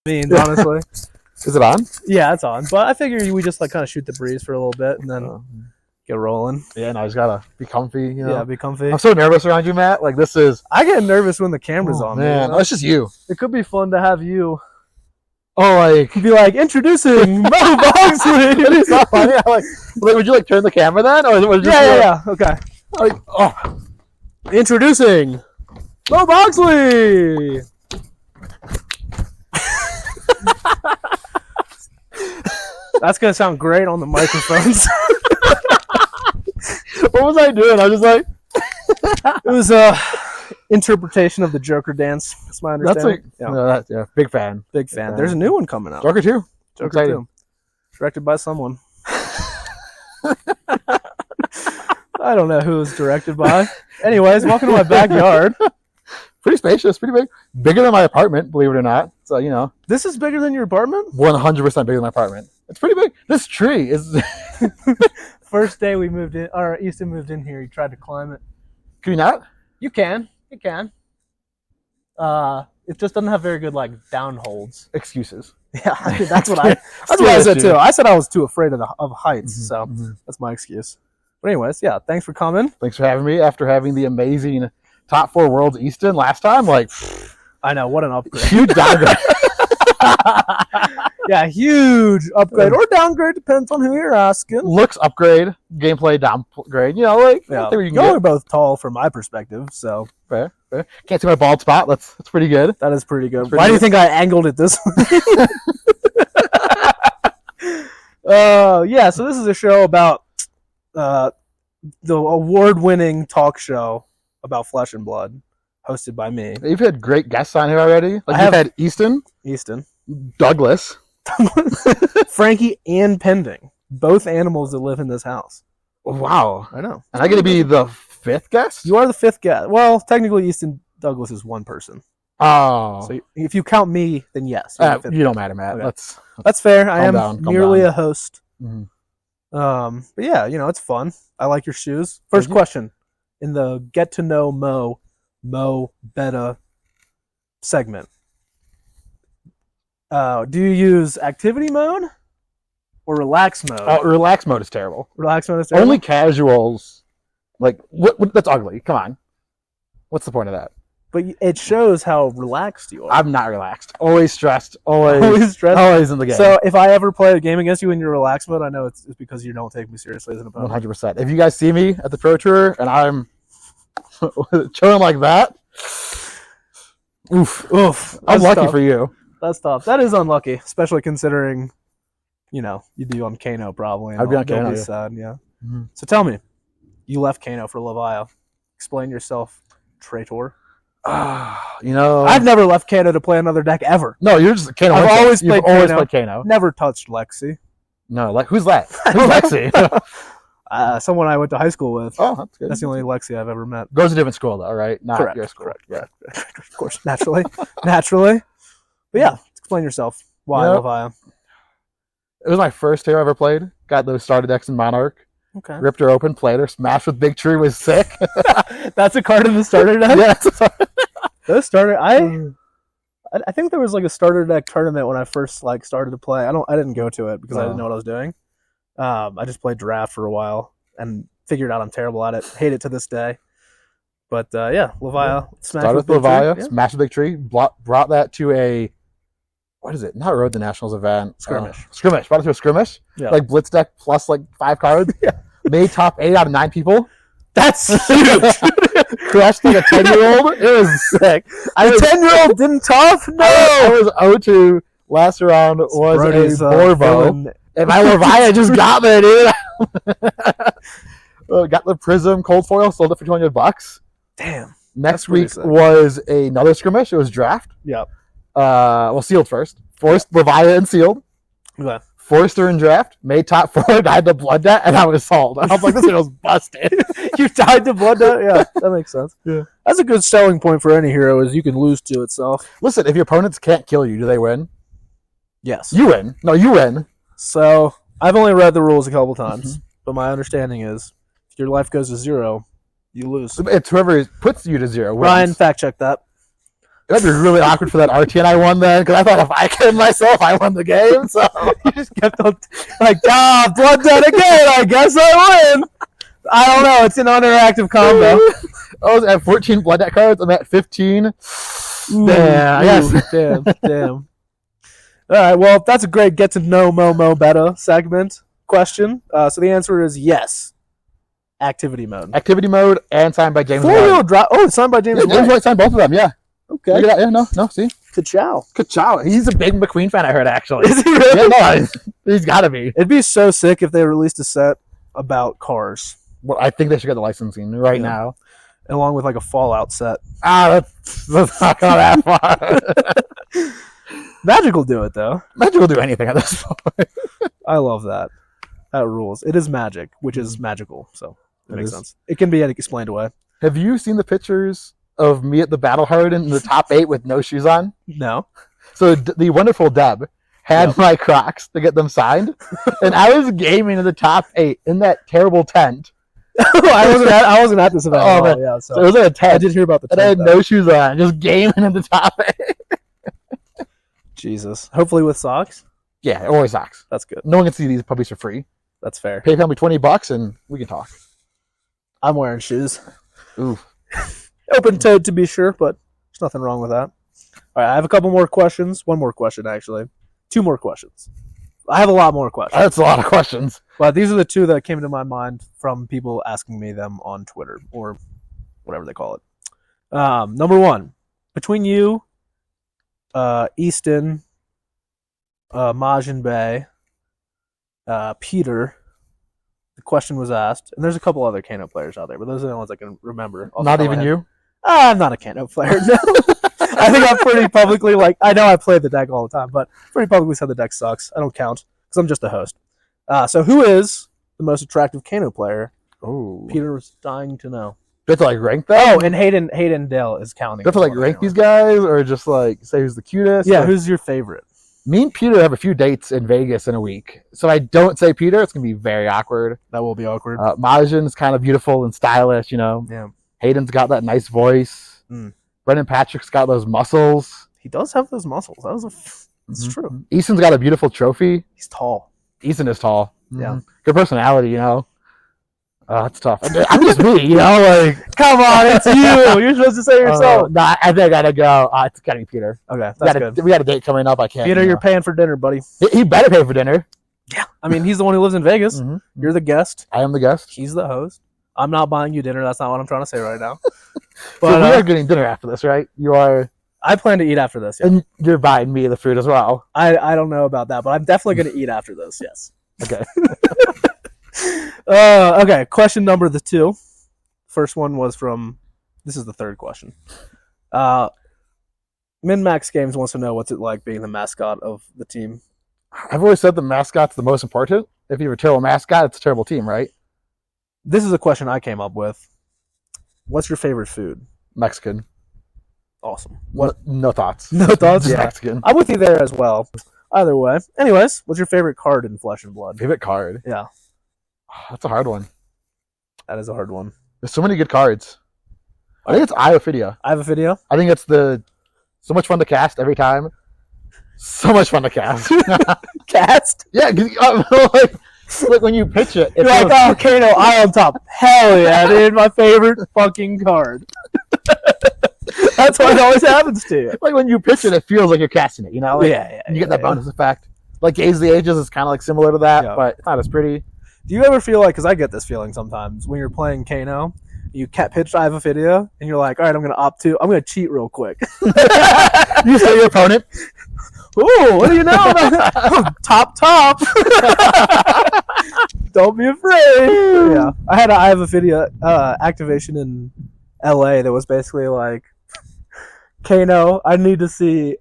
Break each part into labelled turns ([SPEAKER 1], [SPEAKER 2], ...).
[SPEAKER 1] means, honestly.
[SPEAKER 2] Is it on?
[SPEAKER 1] Yeah, it's on. But I figure we just like kind of shoot the breeze for a little bit and then get rolling.
[SPEAKER 2] Yeah, no, I just gotta be comfy, you know.
[SPEAKER 1] Yeah, be comfy.
[SPEAKER 2] I'm so nervous around you, Matt. Like, this is...
[SPEAKER 1] I get nervous when the camera's on.
[SPEAKER 2] Man,
[SPEAKER 1] you know?
[SPEAKER 2] it's just you.
[SPEAKER 1] It could be fun to have you.
[SPEAKER 2] Oh, like...
[SPEAKER 1] Be like, introducing Mobogsly.
[SPEAKER 2] It's not funny. Like, would you, like, turn the camera then? Or would it just
[SPEAKER 1] Yeah. Okay.
[SPEAKER 2] Like, oh.
[SPEAKER 1] Introducing Mobogsly. That's going to sound great on the microphones.
[SPEAKER 2] What was I doing? I was just like...
[SPEAKER 1] It was a interpretation of the Joker dance. That's my understanding.
[SPEAKER 2] Big fan.
[SPEAKER 1] Big fan. There's a new one coming out.
[SPEAKER 2] Joker 2.
[SPEAKER 1] Joker 2. Directed by someone. I don't know who it was directed by. Anyways, welcome to my backyard.
[SPEAKER 2] Pretty spacious, pretty big. Bigger than my apartment, believe it or not. So, you know.
[SPEAKER 1] This is bigger than your apartment?
[SPEAKER 2] 100% bigger than my apartment. It's pretty big. This tree is...
[SPEAKER 1] First day we moved in, or Easton moved in here, he tried to climb it.
[SPEAKER 2] Can you not?
[SPEAKER 1] You can. It just doesn't have very good, like, down holds.
[SPEAKER 2] Excuses.
[SPEAKER 1] Yeah, that's what I said, too. I said I was too afraid of heights, so that's my excuse. But anyways, yeah, thanks for coming.
[SPEAKER 2] Thanks for having me after having the amazing Top 4 Worlds Easton last time. Like,
[SPEAKER 1] I know, what an upgrade.
[SPEAKER 2] Huge downgrade.
[SPEAKER 1] Yeah, huge upgrade or downgrade, depends on who you're asking.
[SPEAKER 2] Looks upgrade, gameplay downgrade. You know, like,
[SPEAKER 1] yeah. Y'all are both tall from my perspective, so.
[SPEAKER 2] Fair. Can't see my bald spot. That's pretty good.
[SPEAKER 1] That is pretty good. Why do you think I angled it this way? Yeah, so this is a show about the award-winning talk show about Flesh and Blood, hosted by me.
[SPEAKER 2] You've had great guests on here already. Like, you've had Easton, Douglas,
[SPEAKER 1] Frankie, and Pending. Both animals that live in this house.
[SPEAKER 2] Wow.
[SPEAKER 1] I know.
[SPEAKER 2] And I get to be the 5th guest?
[SPEAKER 1] You are the 5th guest. Well, technically, Easton Douglas is one person.
[SPEAKER 2] Oh.
[SPEAKER 1] So if you count me, then yes.
[SPEAKER 2] You don't matter, Matt.
[SPEAKER 1] Okay. That's fair. I am merely a host.
[SPEAKER 2] Mm-hmm.
[SPEAKER 1] But yeah, you know, it's fun. I like your shoes. First question in the Get to Know Mo Betta segment. Do you use activity mode or relax mode?
[SPEAKER 2] Relax mode is terrible.
[SPEAKER 1] Relax mode is terrible?
[SPEAKER 2] Only casuals. Like, what? That's ugly. Come on. What's the point of that?
[SPEAKER 1] But it shows how relaxed you are.
[SPEAKER 2] I'm not relaxed. Always stressed.
[SPEAKER 1] Always stressed.
[SPEAKER 2] Always in the game.
[SPEAKER 1] So if I ever play a game against you in your relax mode, I know it's because you don't take me seriously as an opponent.
[SPEAKER 2] 100%. If you guys see me at the Pro Tour and I'm chilling like that, oof. I'm lucky for you.
[SPEAKER 1] That's tough. That is unlucky, especially considering, you know, you'd be on Kano probably.
[SPEAKER 2] I'd be on Kano.
[SPEAKER 1] Be sad, yeah. Mm-hmm. So tell me, you left Kano for Leviah. Explain yourself, traitor.
[SPEAKER 2] You know,
[SPEAKER 1] I've never left Kano to play another deck ever.
[SPEAKER 2] No, you're just Kano.
[SPEAKER 1] I've always played
[SPEAKER 2] Kano.
[SPEAKER 1] Never touched Lexi.
[SPEAKER 2] No, like who's that? Who's Lexi?
[SPEAKER 1] Someone I went to high school with.
[SPEAKER 2] Oh, that's good.
[SPEAKER 1] That's the only Lexi I've ever met.
[SPEAKER 2] Goes to a different school though, right? Not
[SPEAKER 1] correct,
[SPEAKER 2] your school.
[SPEAKER 1] Correct. Yeah, of course, naturally. But yeah, explain yourself. Why Leviah?
[SPEAKER 2] It was my first hero I ever played. Got those starter decks in Monarch.
[SPEAKER 1] Okay.
[SPEAKER 2] Ripped her open, played her, smashed with Big Tree, was sick.
[SPEAKER 1] That's a card in the starter deck?
[SPEAKER 2] Yeah.
[SPEAKER 1] Those starter, I think there was like a starter deck tournament when I first like started to play. I didn't go to it because I didn't know what I was doing. I just played draft for a while and figured out I'm terrible at it. Hate it to this day. But yeah, Leviah.
[SPEAKER 2] Started with Leviah, smashed with Big Tree, brought that to a, what is it? Not Road to Nationals event.
[SPEAKER 1] Scrimmage.
[SPEAKER 2] Scrimmage. Brought it to a scrimmage.
[SPEAKER 1] Yeah.
[SPEAKER 2] Like Blitz deck plus like 5 cards.
[SPEAKER 1] Yeah.
[SPEAKER 2] Made top 8 out of 9 people.
[SPEAKER 1] That's huge.
[SPEAKER 2] Crushed like a 10-year-old. It was sick.
[SPEAKER 1] A 10-year-old didn't tough? No.
[SPEAKER 2] I was 0-2. Last round was
[SPEAKER 1] Brody's,
[SPEAKER 2] a Borvo. And my Leviah just got there, dude. Got the Prism Cold Foil, sold it for $200.
[SPEAKER 1] Damn.
[SPEAKER 2] Next week was another skirmish. It was draft.
[SPEAKER 1] Yep.
[SPEAKER 2] Sealed first. Forced Leviah and sealed.
[SPEAKER 1] Okay.
[SPEAKER 2] Forced her in draft. Made top 4. Died to blood debt, and I was sold. I was like, this thing was busted.
[SPEAKER 1] You died to blood debt? Yeah, that makes sense.
[SPEAKER 2] Yeah.
[SPEAKER 1] That's a good selling point for any hero is you can lose to itself.
[SPEAKER 2] Listen, if your opponents can't kill you, do they win?
[SPEAKER 1] Yes.
[SPEAKER 2] You win. No, you win.
[SPEAKER 1] So, I've only read the rules a couple times, but my understanding is if your life goes to 0, you lose.
[SPEAKER 2] It's whoever puts you to 0 wins.
[SPEAKER 1] Ryan, fact check that.
[SPEAKER 2] That'd be really awkward for that RT, and I won then, because I thought if I killed myself, I won the game, so...
[SPEAKER 1] You just kept on, like, blood dead again, I guess I win! I don't know, it's an interactive combo.
[SPEAKER 2] I was at 14 blood debt cards, I'm at 15.
[SPEAKER 1] Damn. All right, well, that's a great get to know Betta segment question. So the answer is yes. Activity mode.
[SPEAKER 2] Activity mode and signed by James White.
[SPEAKER 1] 4-wheel drive. Oh, it's signed by James White.
[SPEAKER 2] James White signed both of them, yeah.
[SPEAKER 1] Okay.
[SPEAKER 2] Look at that. Yeah, no, see?
[SPEAKER 1] Ka-chow.
[SPEAKER 2] He's a big McQueen fan, I heard, actually.
[SPEAKER 1] Is he really?
[SPEAKER 2] Yeah, no, he's got to be.
[SPEAKER 1] It'd be so sick if they released a set about cars.
[SPEAKER 2] Well, I think they should get the licensing right now.
[SPEAKER 1] Along with, like, a Fallout set.
[SPEAKER 2] That's not going that far.
[SPEAKER 1] Magic will do it, though.
[SPEAKER 2] Magic will do anything at this point.
[SPEAKER 1] I love that. That rules. It is magic, which is magical, so it makes sense. It can be explained away.
[SPEAKER 2] Have you seen the pictures of me at the Battle Harden in the top 8 with no shoes on?
[SPEAKER 1] No.
[SPEAKER 2] So the wonderful Deb had my Crocs to get them signed, and I was gaming in the top 8 in that terrible tent.
[SPEAKER 1] I wasn't at this event.
[SPEAKER 2] Oh, man.
[SPEAKER 1] Yeah,
[SPEAKER 2] so it was at a tent.
[SPEAKER 1] I did hear about the tent.
[SPEAKER 2] And I had no shoes on, just gaming in the top 8.
[SPEAKER 1] Jesus. Hopefully with socks?
[SPEAKER 2] Yeah, it always socks.
[SPEAKER 1] That's good.
[SPEAKER 2] No one can see these puppies for free.
[SPEAKER 1] That's fair.
[SPEAKER 2] PayPal me $20 and we can talk.
[SPEAKER 1] I'm wearing shoes.
[SPEAKER 2] Ooh.
[SPEAKER 1] Open-toed to be sure, but there's nothing wrong with that. All right, I have a couple more questions. One more question, actually. 2 more questions. I have a lot more questions.
[SPEAKER 2] That's a lot of questions.
[SPEAKER 1] But these are the 2 that came to my mind from people asking me them on Twitter or whatever they call it. Number 1, between you, Easton, Majin Bay, Peter, the question was asked, and there's a couple other Kano players out there, but those are the ones I can remember.
[SPEAKER 2] Not even you?
[SPEAKER 1] I'm not a Kano player, no. I think I'm pretty publicly, I know I play the deck all the time, but pretty publicly said the deck sucks. I don't count, because I'm just a host. So who is the most attractive Kano player?
[SPEAKER 2] Oh,
[SPEAKER 1] Peter was dying to know.
[SPEAKER 2] Do you have to rank them?
[SPEAKER 1] Oh, and Hayden Dale is counting.
[SPEAKER 2] Do you have to rank these guys, or just say who's the cutest?
[SPEAKER 1] Yeah, who's your favorite?
[SPEAKER 2] Me and Peter have a few dates in Vegas in a week. So I don't say Peter, it's going to be very awkward.
[SPEAKER 1] That will be awkward.
[SPEAKER 2] Majin's kind of beautiful and stylish,
[SPEAKER 1] Yeah.
[SPEAKER 2] Hayden's got that nice voice. Brendan Patrick's got those muscles.
[SPEAKER 1] He does have those muscles. That's true.
[SPEAKER 2] Easton's got a beautiful trophy.
[SPEAKER 1] He's tall.
[SPEAKER 2] Easton is tall.
[SPEAKER 1] Yeah.
[SPEAKER 2] Good personality, That's tough. I'm just me,
[SPEAKER 1] Come on, it's you. You're supposed to say yourself.
[SPEAKER 2] No, I think I gotta go. It's gotta be Peter.
[SPEAKER 1] Okay, that's good.
[SPEAKER 2] We got a date coming up. I can't.
[SPEAKER 1] Peter, you're paying for dinner, buddy.
[SPEAKER 2] He better pay for dinner.
[SPEAKER 1] Yeah. I mean, he's the one who lives in Vegas. You're the guest.
[SPEAKER 2] I am the guest.
[SPEAKER 1] He's the host. I'm not buying you dinner. That's not what I'm trying to say right now.
[SPEAKER 2] But so we are getting dinner after this, right? You are.
[SPEAKER 1] I plan to eat after this. Yeah.
[SPEAKER 2] And you're buying me the food as well.
[SPEAKER 1] I don't know about that, but I'm definitely going to eat after this. Yes.
[SPEAKER 2] Okay.
[SPEAKER 1] Okay. Question number 2. First one was from. This is the third question. Min-Max Games wants to know what's it like being the mascot of the team.
[SPEAKER 2] I've always said the mascot's the most important. If you have a terrible mascot, it's a terrible team, right?
[SPEAKER 1] This is a question I came up with. What's your favorite food?
[SPEAKER 2] Mexican.
[SPEAKER 1] Awesome.
[SPEAKER 2] What? No thoughts.
[SPEAKER 1] No thoughts?
[SPEAKER 2] Yeah.
[SPEAKER 1] Mexican. I'm with you there as well. Either way. Anyways, what's your favorite card in Flesh and Blood?
[SPEAKER 2] Favorite card?
[SPEAKER 1] Yeah.
[SPEAKER 2] That's a hard one.
[SPEAKER 1] That is a hard one.
[SPEAKER 2] There's so many good cards. I think it's Iofidia.
[SPEAKER 1] Iofidia?
[SPEAKER 2] I think it's so much fun to cast every time. So much fun to cast.
[SPEAKER 1] Cast?
[SPEAKER 2] Yeah, like when you pitch it.
[SPEAKER 1] You're like, oh, Kano, Eye on top. Hell yeah, dude. My favorite fucking card. That's what always happens to you.
[SPEAKER 2] Like when you pitch it, it feels like you're casting it,
[SPEAKER 1] Yeah.
[SPEAKER 2] You get that bonus effect. Like Gaze the Ages is kind of similar to that, but it's not as pretty.
[SPEAKER 1] Do you ever feel because I get this feeling sometimes, when you're playing Kano, you pitch Iofidia, and you're like, all right, I'm going to cheat real quick.
[SPEAKER 2] You say your opponent.
[SPEAKER 1] Ooh, what do you know about top? Don't be afraid. Yeah, I had an Iofidia activation in LA that was basically like, Kano, I need to see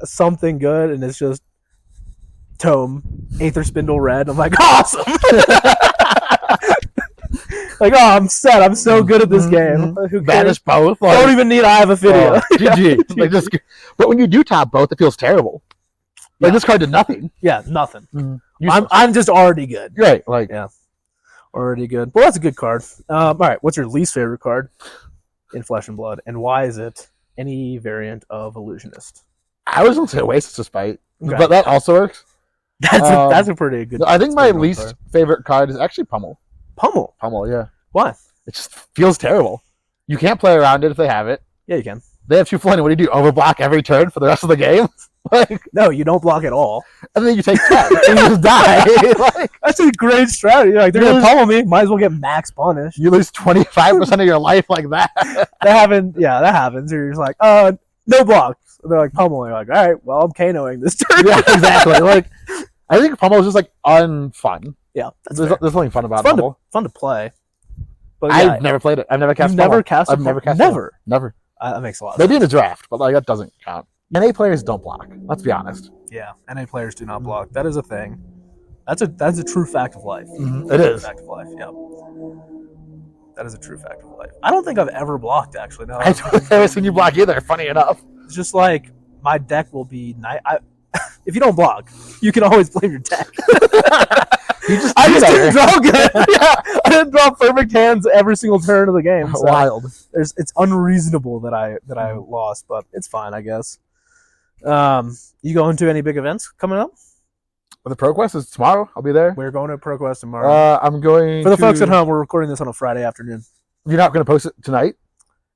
[SPEAKER 1] something good, and it's just Tome, Aether Spindle Red. I'm like, awesome! Like, oh, I'm set. I'm so good at this game.
[SPEAKER 2] Banish both.
[SPEAKER 1] Don't even need Iofidia.
[SPEAKER 2] GG. But when you do top both, it feels terrible. Like this card did nothing.
[SPEAKER 1] Yeah, nothing. I'm just already good.
[SPEAKER 2] Right.
[SPEAKER 1] Already good. Well, that's a good card. All right, what's your least favorite card in Flesh and Blood, and why is it? any variant of illusionist.
[SPEAKER 2] I was going to say Oasis of Spite,
[SPEAKER 1] Okay.
[SPEAKER 2] but that also works.
[SPEAKER 1] That's a pretty good.
[SPEAKER 2] I think my
[SPEAKER 1] pretty good
[SPEAKER 2] least
[SPEAKER 1] card.
[SPEAKER 2] favorite card is actually Pummel.
[SPEAKER 1] Pummel.
[SPEAKER 2] Pummel, yeah.
[SPEAKER 1] Why?
[SPEAKER 2] It just feels terrible. You can't play around it if they have it.
[SPEAKER 1] Yeah, you can.
[SPEAKER 2] They have 2 What do? Overblock every turn for the rest of the game? Like,
[SPEAKER 1] No, you don't block at all.
[SPEAKER 2] and then you take 10 and you just die. Like,
[SPEAKER 1] That's a great strategy. Like, they're gonna pummel me. Might as well get max punish.
[SPEAKER 2] you lose 25% of your life like that.
[SPEAKER 1] That happens. You're just like, no blocks. And they're like pummeling. You're like, all right, well, I'm KOing this turn.
[SPEAKER 2] Yeah, exactly. Like, I think Pummel is just like unfun.
[SPEAKER 1] Yeah, that's
[SPEAKER 2] There's something fun about
[SPEAKER 1] it's fun
[SPEAKER 2] Pummel.
[SPEAKER 1] fun to play. But yeah,
[SPEAKER 2] I've never played it. I've never cast
[SPEAKER 1] you've never
[SPEAKER 2] Pummel.
[SPEAKER 1] cast.
[SPEAKER 2] I've never cast
[SPEAKER 1] Never.
[SPEAKER 2] Pummel. Never.
[SPEAKER 1] That makes a lot of
[SPEAKER 2] Maybe
[SPEAKER 1] sense.
[SPEAKER 2] in a draft, but like that doesn't count. NA players don't block. Let's be honest.
[SPEAKER 1] Yeah, NA players do not block. That is a thing. That's a true fact of life.
[SPEAKER 2] It is.
[SPEAKER 1] Fact of life. Yeah. That is a true fact of life. I don't think I've ever blocked actually. No,
[SPEAKER 2] I don't ever seen you block either. Funny enough.
[SPEAKER 1] it's just like my deck will be if you don't block, you can always blame your deck. I just didn't draw good. Yeah, I didn't draw perfect hands every single turn of the game. So
[SPEAKER 2] Wild.
[SPEAKER 1] it's unreasonable that I lost, but it's fine, I guess. You going to any big events coming up?
[SPEAKER 2] Well, the ProQuest is tomorrow. I'll be there.
[SPEAKER 1] We're going to ProQuest tomorrow.
[SPEAKER 2] I'm going.
[SPEAKER 1] For the folks at home, we're recording this on a Friday afternoon.
[SPEAKER 2] You're not going to post it tonight?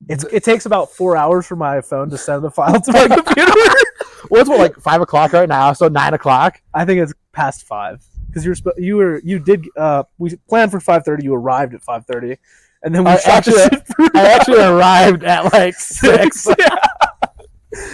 [SPEAKER 1] It takes about 4 hours for my phone to send the file to my computer.
[SPEAKER 2] Well, it's like 5 o'clock right now, so 9 o'clock.
[SPEAKER 1] I think it's past 5 because we planned for 5:30. You arrived at 5:30, and then we
[SPEAKER 2] I actually arrived at like 6.
[SPEAKER 1] Yeah.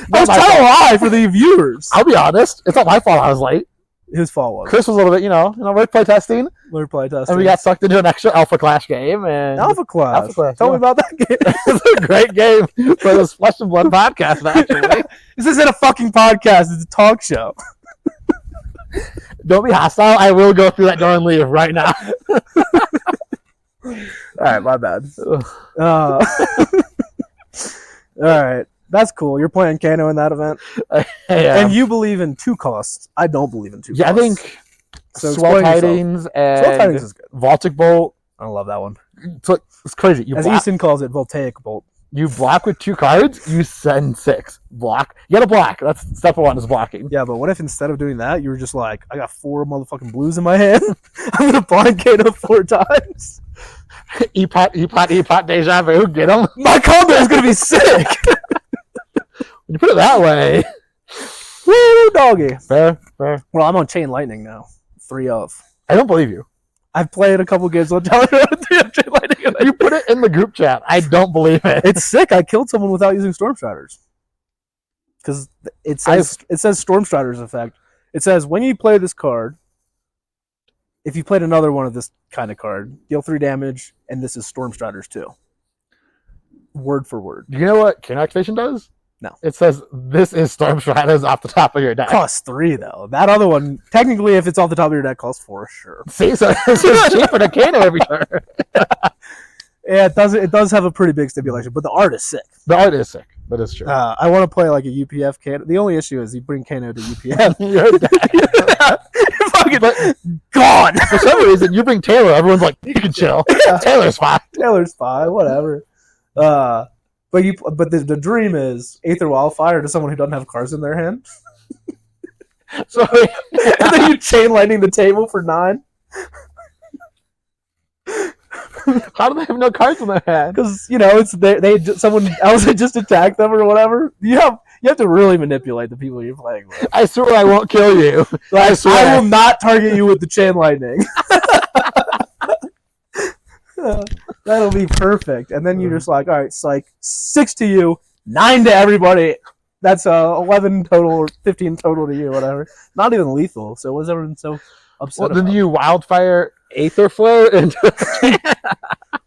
[SPEAKER 1] That's kind of lie for the viewers.
[SPEAKER 2] I'll be honest. It's not my fault I was late.
[SPEAKER 1] His fault was.
[SPEAKER 2] Chris was a little bit, we're play testing.
[SPEAKER 1] We're play testing.
[SPEAKER 2] And we got sucked into an extra Alpha Clash game. And
[SPEAKER 1] Alpha Clash. Tell me
[SPEAKER 2] yeah.
[SPEAKER 1] about that game.
[SPEAKER 2] It's a great game for this Flesh and Blood podcast, actually.
[SPEAKER 1] This isn't a fucking podcast. It's a talk show.
[SPEAKER 2] Don't be hostile. I will go through that door and leave right now.
[SPEAKER 1] All right, my bad. All right. That's cool. You're playing Kano in that event. And you believe in 2 costs. I don't believe in 2 costs.
[SPEAKER 2] Yeah, I think
[SPEAKER 1] so
[SPEAKER 2] Swell Tidings and
[SPEAKER 1] Swell Tidings is good.
[SPEAKER 2] Voltic Bolt.
[SPEAKER 1] I love that one.
[SPEAKER 2] It's crazy.
[SPEAKER 1] As Easton calls it, Voltaic Bolt.
[SPEAKER 2] You block with 2 cards, you send 6. Block. You gotta block. That's step 1 is blocking.
[SPEAKER 1] Yeah, but what if instead of doing that, you were just like, I got 4 motherfucking blues in my hand. I'm going to blind Kano 4 times.
[SPEAKER 2] E-pot, deja vu. Get him.
[SPEAKER 1] My combo is going to be sick.
[SPEAKER 2] When you put it that way.
[SPEAKER 1] Woo, doggy.
[SPEAKER 2] Fair.
[SPEAKER 1] Well, I'm on Chain Lightning now. 3 of.
[SPEAKER 2] I don't believe you.
[SPEAKER 1] I've played a couple games on Chain Lightning.
[SPEAKER 2] You put it in the group chat. I don't believe it.
[SPEAKER 1] It's sick. I killed someone without using Stormstriders. Because it says Stormstriders effect. It says when you play this card, if you played another one of this kind of card, deal 3 damage, and this is Stormstriders too. Word for word.
[SPEAKER 2] Do you know what Kin Activation does?
[SPEAKER 1] No.
[SPEAKER 2] It says this is Stormstriders off the top of your deck.
[SPEAKER 1] Costs 3 though. That other one, technically, if it's off the top of your deck, costs 4, sure.
[SPEAKER 2] See, so it's just cheaper than Kano every turn.
[SPEAKER 1] Yeah, it does have a pretty big stipulation, but the art is sick.
[SPEAKER 2] The art is sick. That is true.
[SPEAKER 1] I want to play like a UPF Kano. The only issue is you bring Kano to UPF.
[SPEAKER 2] You're dead.
[SPEAKER 1] Fucking gone.
[SPEAKER 2] For some reason, you bring Taylor, everyone's like, you can chill.
[SPEAKER 1] Yeah.
[SPEAKER 2] Taylor's fine.
[SPEAKER 1] Taylor's fine, whatever. But the dream is Aether Wildfire to someone who doesn't have cards in their hand.
[SPEAKER 2] So,
[SPEAKER 1] And then you Chain Lightning the table for 9.
[SPEAKER 2] how do they have no cards in their hand?
[SPEAKER 1] Because someone else had just attacked them or whatever. You have to really manipulate the people you're playing with.
[SPEAKER 2] I swear I won't kill you.
[SPEAKER 1] Like,
[SPEAKER 2] I swear.
[SPEAKER 1] I will not target you with the Chain Lightning. That'll be perfect. And then you're just like, all right, psych, 6 to you, 9 to everybody. That's 11 total or 15 total to you, whatever. Not even lethal. So what's everyone so upset
[SPEAKER 2] Well, then
[SPEAKER 1] about?
[SPEAKER 2] you Wildfire Aether Flare into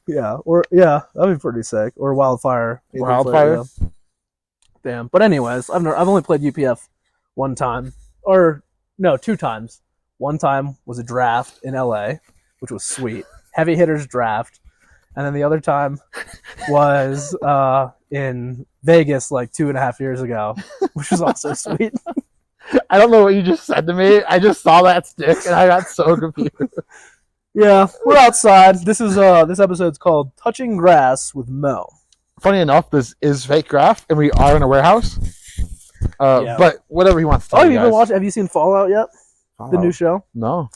[SPEAKER 1] Yeah, that'd be pretty sick. Or Wildfire.
[SPEAKER 2] Wildfire.
[SPEAKER 1] Yeah. Damn. But anyways, I've only played UPF 1 time. Or, no, 2 times. 1 time was a draft in LA, which was sweet. Heavy hitters draft. And then the other time was in Vegas like 2.5 years ago, which was also sweet.
[SPEAKER 2] I don't know what you just said to me. I just saw that stick and I got so confused.
[SPEAKER 1] Yeah, we're outside. This episode's called Touching Grass with Mo.
[SPEAKER 2] funny enough, this is fake graph, and we are in a warehouse.
[SPEAKER 1] Yeah.
[SPEAKER 2] But whatever he wants to tell
[SPEAKER 1] Oh,
[SPEAKER 2] you
[SPEAKER 1] you've
[SPEAKER 2] guys.
[SPEAKER 1] been watching? Have you seen Fallout yet? The new show?
[SPEAKER 2] No.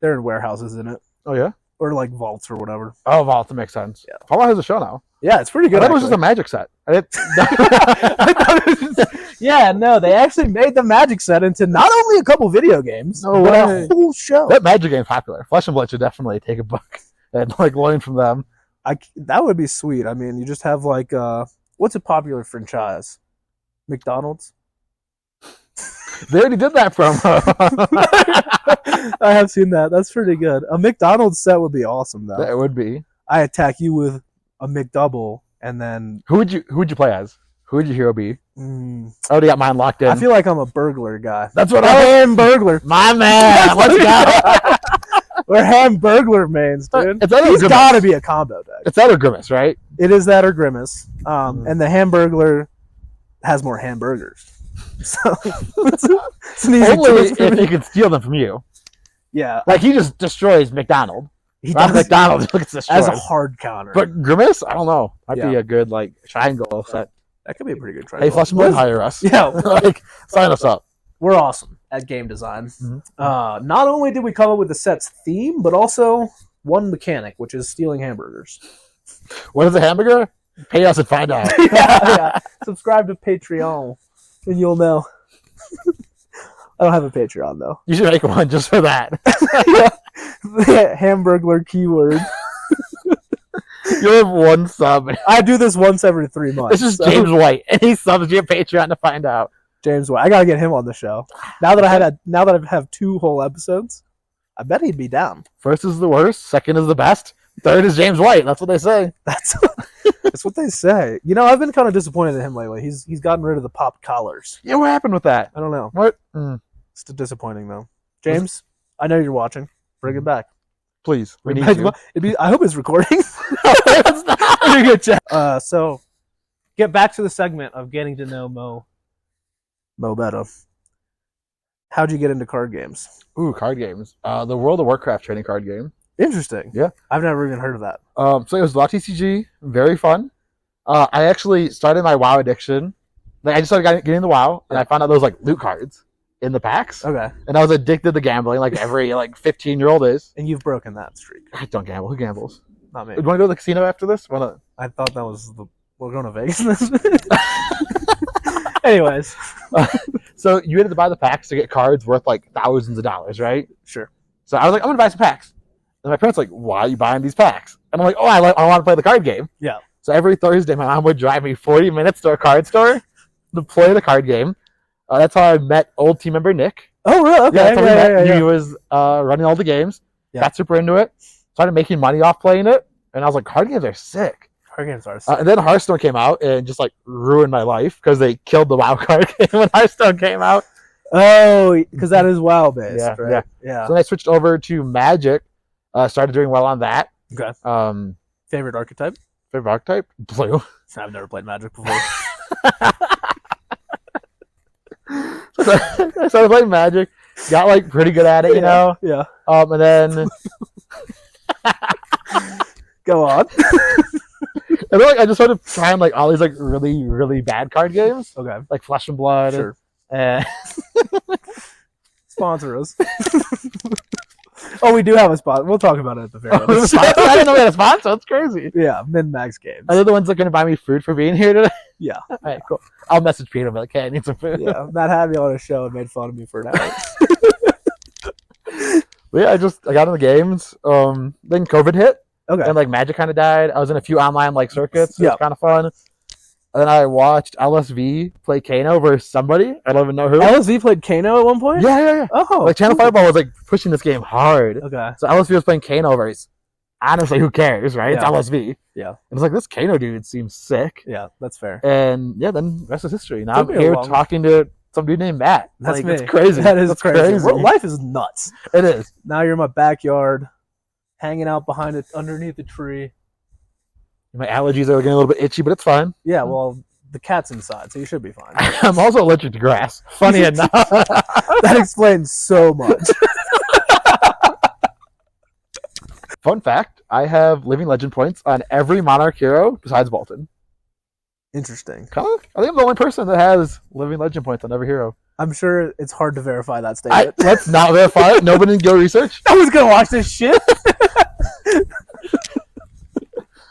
[SPEAKER 1] They're in warehouses in it,
[SPEAKER 2] Oh, yeah?
[SPEAKER 1] or like vaults or whatever.
[SPEAKER 2] Oh, Vault, that makes sense.
[SPEAKER 1] Yeah.
[SPEAKER 2] Fallout has a show now.
[SPEAKER 1] Yeah, it's pretty good.
[SPEAKER 2] I thought it was just a magic set.
[SPEAKER 1] I thought it was just- yeah, no, they actually made the Magic set into not only a couple video games,
[SPEAKER 2] No
[SPEAKER 1] but
[SPEAKER 2] way.
[SPEAKER 1] a whole show.
[SPEAKER 2] That magic game's popular. Flesh and Blood should definitely take a book and like learn from them.
[SPEAKER 1] That would be sweet. I mean, you just have like what's a popular franchise? McDonald's.
[SPEAKER 2] They already did that promo.
[SPEAKER 1] I have seen that. That's pretty good. A McDonald's set would be awesome, though.
[SPEAKER 2] That would be.
[SPEAKER 1] I attack you with a McDouble, and then
[SPEAKER 2] Who would you play as? Who would your hero be? I already got mine locked in.
[SPEAKER 1] I feel like I'm a burglar guy.
[SPEAKER 2] That's what
[SPEAKER 1] Ham burglar.
[SPEAKER 2] My man, let's go.
[SPEAKER 1] We're ham burglar mains, dude.
[SPEAKER 2] It's either
[SPEAKER 1] He's
[SPEAKER 2] Grimace.
[SPEAKER 1] got to be a combo deck.
[SPEAKER 2] It's that or Grimace, right?
[SPEAKER 1] It is that or Grimace. And the Hamburglar has more hamburgers. So it's an easy
[SPEAKER 2] Only
[SPEAKER 1] choice for
[SPEAKER 2] if
[SPEAKER 1] me.
[SPEAKER 2] he could steal them from you.
[SPEAKER 1] Yeah,
[SPEAKER 2] Like he just destroys McDonald.
[SPEAKER 1] he
[SPEAKER 2] Not
[SPEAKER 1] does
[SPEAKER 2] McDonald's looks destroyed.
[SPEAKER 1] as a hard counter.
[SPEAKER 2] But Grimace, I don't know. Might be
[SPEAKER 1] Yeah.
[SPEAKER 2] a good like triangle set.
[SPEAKER 1] that could be a pretty good try.
[SPEAKER 2] Hey, Flesh and Blood, hire us.
[SPEAKER 1] Yeah,
[SPEAKER 2] Like sign us up.
[SPEAKER 1] we're awesome at game design.
[SPEAKER 2] Mhm.
[SPEAKER 1] Not only did we come up with the set's theme, but also one mechanic, which is stealing hamburgers.
[SPEAKER 2] What is a hamburger? Pay us and find out.
[SPEAKER 1] yeah. Subscribe to Patreon, and you'll know. I don't have a Patreon though.
[SPEAKER 2] You should make one just for that.
[SPEAKER 1] Hamburglar keyword.
[SPEAKER 2] You have one sub.
[SPEAKER 1] I do this once every 3 months.
[SPEAKER 2] This is
[SPEAKER 1] so-
[SPEAKER 2] James White, and he subs you a Patreon to find out.
[SPEAKER 1] James White. I gotta get him on the show. Now that I have 2 whole episodes, I bet he'd be down.
[SPEAKER 2] First is the worst, second is the best, third is James White. That's what they say.
[SPEAKER 1] That's what they say. You know, I've been kind of disappointed in him lately. He's gotten rid of the pop collars.
[SPEAKER 2] Yeah, what happened with that?
[SPEAKER 1] I don't know.
[SPEAKER 2] What?
[SPEAKER 1] It's disappointing though. James, I know you're watching. Bring it back.
[SPEAKER 2] Please, we need you.
[SPEAKER 1] I hope it's recording.
[SPEAKER 2] It's not. Good job.
[SPEAKER 1] So, get back to the segment of getting to know Mo Betta. How'd you get into card games?
[SPEAKER 2] Ooh, card games. The World of Warcraft trading card game.
[SPEAKER 1] Interesting.
[SPEAKER 2] Yeah.
[SPEAKER 1] I've never even heard of that.
[SPEAKER 2] So it was a lot of TCG, very fun. I actually started my WoW addiction. Like I just started getting the WoW, and I found out there was like loot cards in the packs,
[SPEAKER 1] Okay.
[SPEAKER 2] and I was addicted to gambling, like every like 15-year-old is.
[SPEAKER 1] And you've broken that streak.
[SPEAKER 2] I don't gamble. Who gambles?
[SPEAKER 1] Not me.
[SPEAKER 2] You want to go to the casino after this? Wanna?
[SPEAKER 1] I thought that was we're going to Vegas. Anyways,
[SPEAKER 2] So you had to buy the packs to get cards worth like thousands of dollars, right?
[SPEAKER 1] sure.
[SPEAKER 2] So I was like, I'm gonna buy some packs. And my parents were like, why are you buying these packs? And I'm like, I want to play the card game.
[SPEAKER 1] Yeah.
[SPEAKER 2] So every Thursday, my mom would drive me 40 minutes to a card store to play the card game. That's how I met old team member Nick.
[SPEAKER 1] Oh, really? Okay.
[SPEAKER 2] That's how we met.
[SPEAKER 1] Yeah.
[SPEAKER 2] He was running all the games.
[SPEAKER 1] Yeah.
[SPEAKER 2] Got super into it. Started making money off playing it. And I was like, card games are sick.
[SPEAKER 1] Card games are.
[SPEAKER 2] And then Hearthstone came out and just like ruined my life because they killed the WoW card game when Hearthstone came out.
[SPEAKER 1] Oh, because that is WoW based,
[SPEAKER 2] Yeah,
[SPEAKER 1] right? Yeah.
[SPEAKER 2] So then I switched over to Magic. Started doing well on that.
[SPEAKER 1] Okay.
[SPEAKER 2] Favorite
[SPEAKER 1] Favorite archetype?
[SPEAKER 2] archetype? Blue.
[SPEAKER 1] I've never played Magic before.
[SPEAKER 2] So I started playing Magic. Got like pretty good at it, you know.
[SPEAKER 1] Yeah.
[SPEAKER 2] And then
[SPEAKER 1] Go on.
[SPEAKER 2] and then, like I just started trying like all these like really really bad card games,
[SPEAKER 1] Okay.
[SPEAKER 2] like Flesh and Blood.
[SPEAKER 1] Sure.
[SPEAKER 2] And
[SPEAKER 1] Sponsor us. Oh, we do have a spot. We'll talk about it at the very end.
[SPEAKER 2] I didn't know we had a sponsor. That's crazy.
[SPEAKER 1] Yeah, Min-Max Games.
[SPEAKER 2] Are they the ones that are going to buy me food for being here today?
[SPEAKER 1] Yeah.
[SPEAKER 2] All right, cool. I'll message Peter and be like, hey, I need some food.
[SPEAKER 1] Yeah, Matt had me on a show and made fun of me for an hour.
[SPEAKER 2] But yeah, I got in the games. Then COVID hit,
[SPEAKER 1] Okay.
[SPEAKER 2] and like Magic kind of died. I was in a few online like circuits. It
[SPEAKER 1] Yeah.
[SPEAKER 2] was kind of fun. And then I watched LSV play Kano versus somebody. I don't even know who.
[SPEAKER 1] LSV played Kano at one point?
[SPEAKER 2] Yeah.
[SPEAKER 1] Oh.
[SPEAKER 2] Like Channel
[SPEAKER 1] cool.
[SPEAKER 2] Fireball was like pushing this game hard.
[SPEAKER 1] Okay.
[SPEAKER 2] So LSV was playing Kano versus. Honestly, who cares, right?
[SPEAKER 1] Yeah.
[SPEAKER 2] It's LSV.
[SPEAKER 1] Yeah.
[SPEAKER 2] And it's like this Kano dude seems sick.
[SPEAKER 1] Yeah, that's fair.
[SPEAKER 2] And yeah, then the rest is history. Now
[SPEAKER 1] Took
[SPEAKER 2] I'm
[SPEAKER 1] me a
[SPEAKER 2] here
[SPEAKER 1] long-
[SPEAKER 2] talking to some dude named Matt.
[SPEAKER 1] That's
[SPEAKER 2] like,
[SPEAKER 1] me.
[SPEAKER 2] It's crazy.
[SPEAKER 1] That is
[SPEAKER 2] That's
[SPEAKER 1] crazy. Well, life is nuts.
[SPEAKER 2] It is.
[SPEAKER 1] Now you're in my backyard, hanging out behind it underneath a tree.
[SPEAKER 2] My allergies are getting a little bit itchy, but it's fine.
[SPEAKER 1] Yeah, well, the cat's inside, so you should be fine.
[SPEAKER 2] I'm also allergic to grass. Funny enough.
[SPEAKER 1] That explains so much.
[SPEAKER 2] Fun fact, I have living legend points on every Monarch hero besides Bolton.
[SPEAKER 1] Interesting.
[SPEAKER 2] I think I'm the only person that has living legend points on every hero.
[SPEAKER 1] I'm sure it's hard to verify that statement.
[SPEAKER 2] Let's not verify it. Nobody can go research.
[SPEAKER 1] No one's gonna watch this shit.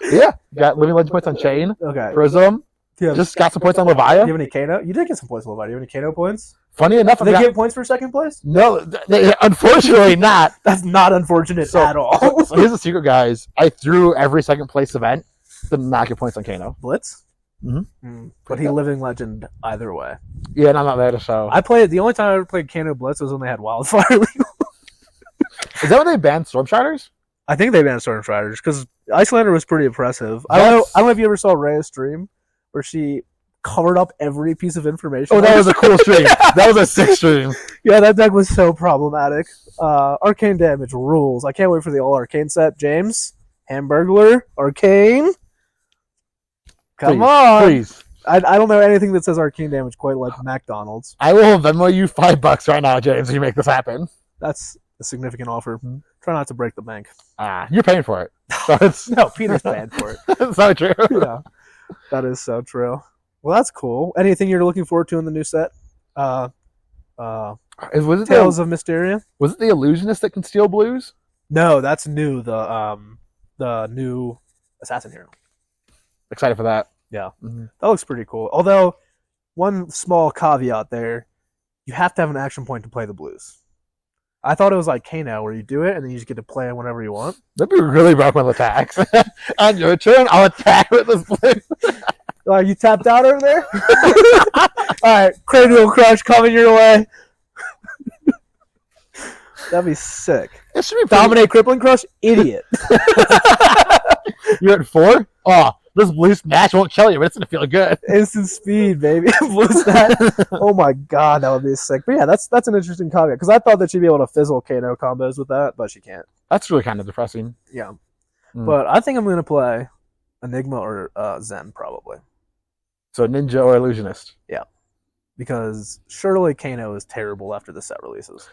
[SPEAKER 2] Yeah, got living legend points on Chain,
[SPEAKER 1] Okay.
[SPEAKER 2] Prism.
[SPEAKER 1] Yeah.
[SPEAKER 2] Just got some points on
[SPEAKER 1] Do you
[SPEAKER 2] Levia.
[SPEAKER 1] have any Kano? You did get some points on Levia. Do you have any Kano points?
[SPEAKER 2] Funny enough,
[SPEAKER 1] Do they give points for second place?
[SPEAKER 2] no, unfortunately not.
[SPEAKER 1] That's not unfortunate at all.
[SPEAKER 2] So here's the secret, guys. I threw every second place event to not get points on Kano.
[SPEAKER 1] Blitz?
[SPEAKER 2] Mhm.
[SPEAKER 1] But he living legend either way.
[SPEAKER 2] Yeah, and I'm not there to show.
[SPEAKER 1] I played, the only time I ever played Kano Blitz was when they had Wildfire legal.
[SPEAKER 2] Is that when they banned Stormsharders?
[SPEAKER 1] I think they banned Stormstriders because Icelander was pretty impressive. I don't know if you ever saw Rhea's stream where she covered up every piece of information.
[SPEAKER 2] Oh, that was a cool stream. That was a sick stream.
[SPEAKER 1] Yeah, that deck was so problematic. Arcane damage rules. I can't wait for the all arcane set. James, Hamburglar, Arcane. Come on.
[SPEAKER 2] Please.
[SPEAKER 1] I don't know anything that says arcane damage quite like McDonald's.
[SPEAKER 2] I will Venmo you $5 right now, James, if you make this happen.
[SPEAKER 1] That's a significant offer. Try not to break the bank.
[SPEAKER 2] You're paying for it. So it's
[SPEAKER 1] No, Peter's paying for it.
[SPEAKER 2] it's so true.
[SPEAKER 1] Yeah, that is so true. Well, that's cool. Anything you're looking forward to in the new set?
[SPEAKER 2] Was it
[SPEAKER 1] Tales of Mysteria?
[SPEAKER 2] Was it the Illusionist that can steal blues?
[SPEAKER 1] No, that's new. The new assassin hero.
[SPEAKER 2] Excited for that.
[SPEAKER 1] Yeah,
[SPEAKER 2] Mm-hmm.
[SPEAKER 1] that looks pretty cool. Although, one small caveat there, you have to have an action point to play the blues. I thought it was like Kano, where you do it and then you just get to play it whenever you want.
[SPEAKER 2] That'd be really broken with attacks. On your turn, I'll attack with this blue.
[SPEAKER 1] You tapped out over there? All right, Cranial Crush coming your way. That'd be sick.
[SPEAKER 2] It should be
[SPEAKER 1] Dominate Crippling Crush? Idiot.
[SPEAKER 2] You're at 4? Oh, this blue smash won't kill you, but it's going to feel good.
[SPEAKER 1] Instant speed, baby. Blue stat. Oh my god, that would be sick. But yeah, that's an interesting caveat, because I thought that she'd be able to fizzle Kano combos with that, but she can't.
[SPEAKER 2] That's really kind of depressing.
[SPEAKER 1] Yeah. But I think I'm going to play Enigma or Zen, probably.
[SPEAKER 2] So Ninja or Illusionist?
[SPEAKER 1] Yeah. Because surely Kano is terrible after the set releases.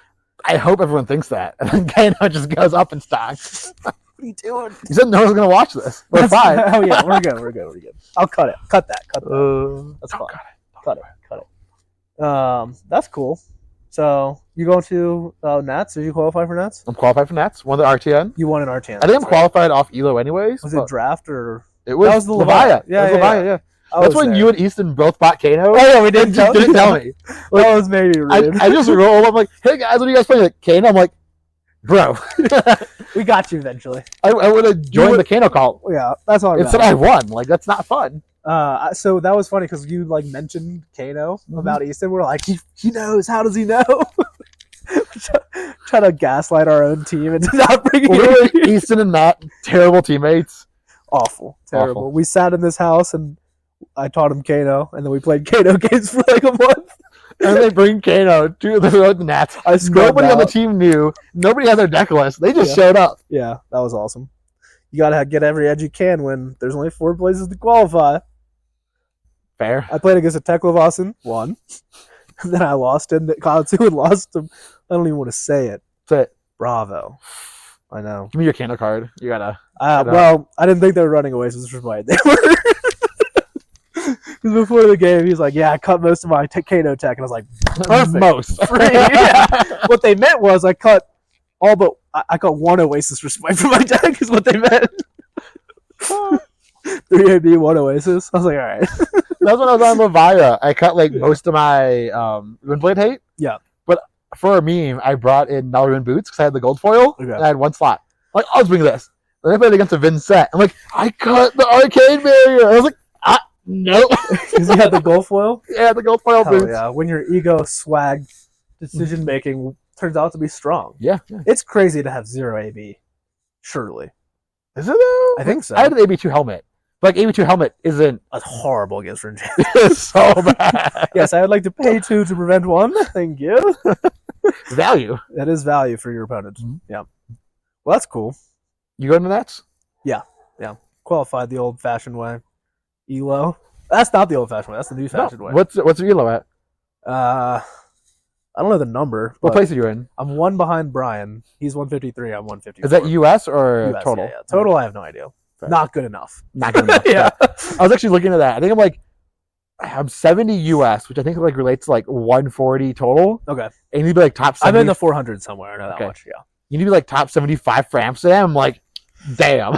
[SPEAKER 2] I hope everyone thinks that. And then Kano just goes up in stock.
[SPEAKER 1] What are you doing?
[SPEAKER 2] You said no one's going to watch this. We're fine.
[SPEAKER 1] Oh yeah, we're good. I'll cut it. Cut that. That's fine. Cut it. That's cool. So you going to Nats? Did you qualify for Nats?
[SPEAKER 2] I'm qualified for Nats. Won the RTN.
[SPEAKER 1] You won an RTN.
[SPEAKER 2] I think I'm qualified off ELO anyways.
[SPEAKER 1] Was it draft or?
[SPEAKER 2] It was,
[SPEAKER 1] that was the
[SPEAKER 2] Levia.
[SPEAKER 1] Yeah,
[SPEAKER 2] yeah. That's when you and Easton both bought Kano.
[SPEAKER 1] Oh yeah, we didn't
[SPEAKER 2] tell me. Like,
[SPEAKER 1] that was maybe rude.
[SPEAKER 2] I just roll. I'm like, hey guys, what are you guys playing? Like Kano. I'm like, bro,
[SPEAKER 1] we got you eventually.
[SPEAKER 2] I would have joined the Kano call.
[SPEAKER 1] Yeah, that's all.
[SPEAKER 2] Instead, I won. Like that's not fun.
[SPEAKER 1] So that was funny because you like mentioned Kano about Easton. We're like, he knows. How does he know? Try to gaslight our own team and not bring it.
[SPEAKER 2] Easton and Matt, terrible teammates.
[SPEAKER 1] Awful, terrible. We sat in this house and I taught him Kano, and then we played Kano games for like a month.
[SPEAKER 2] And they bring Kano to the Nats. Nobody on the team knew. Nobody had their deck list. They just showed up.
[SPEAKER 1] Yeah, that was awesome. You gotta get every edge you can when there's only 4 places to qualify.
[SPEAKER 2] Fair.
[SPEAKER 1] I played against a Teklevossen, won. And then I lost in Katsu and lost him. I don't even want to say it.
[SPEAKER 2] Say it.
[SPEAKER 1] Bravo. I know.
[SPEAKER 2] Give me your Kano card. You gotta.
[SPEAKER 1] Well, I didn't think they were running away, so this was why they were. Because before the game, he was like, "Yeah, I cut most of my Kano tech," and I was like, "Perfect,
[SPEAKER 2] most."
[SPEAKER 1] Yeah. What they meant was I cut all but I got 1 Oasis Respite from my deck. Is what they meant. 3 AB, 1 Oasis. I was like, all right.
[SPEAKER 2] That's when I was on Levia. I cut like most of my Windblade hate.
[SPEAKER 1] Yeah.
[SPEAKER 2] But for a meme, I brought in Melrin Boots because I had the gold foil.
[SPEAKER 1] Okay.
[SPEAKER 2] And I had 1 slot. I'm like, I'll bring this. And I played against a Vin set. I'm like, I cut the arcade barrier. I was like, nope.
[SPEAKER 1] Because you had the gold foil?
[SPEAKER 2] Yeah, the gold foil boots.
[SPEAKER 1] Yeah. When your ego swag decision making turns out to be strong.
[SPEAKER 2] Yeah.
[SPEAKER 1] It's crazy to have 0 AB. Surely.
[SPEAKER 2] Is it though?
[SPEAKER 1] I think so.
[SPEAKER 2] I had an AB2 helmet. But like, AB2 helmet isn't.
[SPEAKER 1] That's horrible against Rinjin.
[SPEAKER 2] It's so bad.
[SPEAKER 1] Yes, I would like to pay 2 to prevent 1. Thank you.
[SPEAKER 2] Value.
[SPEAKER 1] That is value for your opponent. Mm-hmm. Yeah. Well, that's cool.
[SPEAKER 2] You going to Nats?
[SPEAKER 1] Yeah. Qualified the old-fashioned way. ELO. That's not the old-fashioned way. That's the new-fashioned way.
[SPEAKER 2] What's your ELO at?
[SPEAKER 1] I don't know the number.
[SPEAKER 2] What
[SPEAKER 1] but
[SPEAKER 2] place are you in?
[SPEAKER 1] I'm one behind Brian. He's 153. I'm 154.
[SPEAKER 2] Is that US or
[SPEAKER 1] US,
[SPEAKER 2] total?
[SPEAKER 1] Yeah. Total, I have no idea.
[SPEAKER 2] Fair.
[SPEAKER 1] Not good enough.
[SPEAKER 2] Not good enough.
[SPEAKER 1] Yeah.
[SPEAKER 2] I was actually looking at that. I think I'm 70 US, which I think like relates to like 140 total.
[SPEAKER 1] Okay.
[SPEAKER 2] And you need to be like top 70.
[SPEAKER 1] I'm in the 400 somewhere. I know that
[SPEAKER 2] Okay.
[SPEAKER 1] much. Yeah.
[SPEAKER 2] You need to be like top 75 for Amsterdam. I'm like, damn.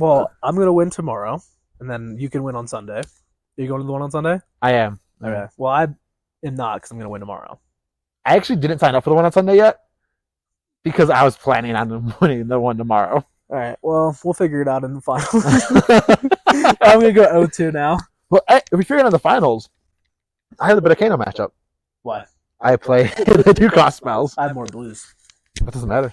[SPEAKER 1] Well, I'm gonna win tomorrow, and then you can win on Sunday. Are you going to the one on Sunday?
[SPEAKER 2] I am.
[SPEAKER 1] Okay. Well, I am not because I'm gonna win tomorrow.
[SPEAKER 2] I actually didn't sign up for the one on Sunday yet because I was planning on winning the one tomorrow.
[SPEAKER 1] All right. Well, we'll figure it out in the finals. I'm gonna go 0-2 now.
[SPEAKER 2] Well, if we figure out the finals, I have the Betta matchup.
[SPEAKER 1] What?
[SPEAKER 2] I play the two cost spells.
[SPEAKER 1] I have more blues.
[SPEAKER 2] That doesn't matter.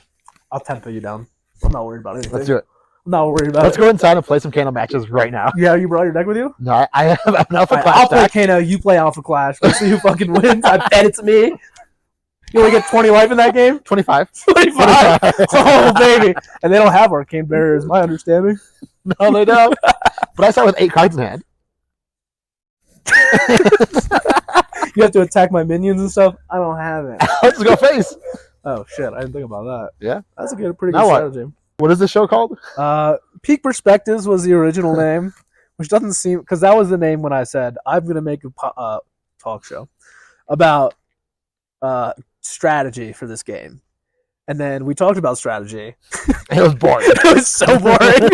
[SPEAKER 1] I'll tempo you down. I'm not worried about anything.
[SPEAKER 2] Let's do it.
[SPEAKER 1] I'm not worried about
[SPEAKER 2] Let's
[SPEAKER 1] it.
[SPEAKER 2] go inside and play some Kano matches right now.
[SPEAKER 1] Yeah, you brought your deck with you?
[SPEAKER 2] No, I have an Alpha
[SPEAKER 1] Right,
[SPEAKER 2] Clash
[SPEAKER 1] I'll play
[SPEAKER 2] deck.
[SPEAKER 1] Kano, you play Alpha Clash. We'll see who fucking wins. I bet it's me. You only get 20 life in that game?
[SPEAKER 2] 25.
[SPEAKER 1] 25? Oh, baby. And they don't have Arcane Barriers, my understanding.
[SPEAKER 2] No, they don't. But I start with 8 cards in hand.
[SPEAKER 1] You have to attack my minions and stuff? I don't have it.
[SPEAKER 2] Let's just go face.
[SPEAKER 1] Oh, shit. I didn't think about that.
[SPEAKER 2] Yeah.
[SPEAKER 1] That's a pretty
[SPEAKER 2] Now
[SPEAKER 1] good
[SPEAKER 2] what?
[SPEAKER 1] strategy.
[SPEAKER 2] What is this show called?
[SPEAKER 1] Peak Perspectives was the original name, which doesn't seem... Because that was the name when I said, I'm going to make a talk show about strategy for this game. And then we talked about strategy.
[SPEAKER 2] It was boring.
[SPEAKER 1] It was so boring.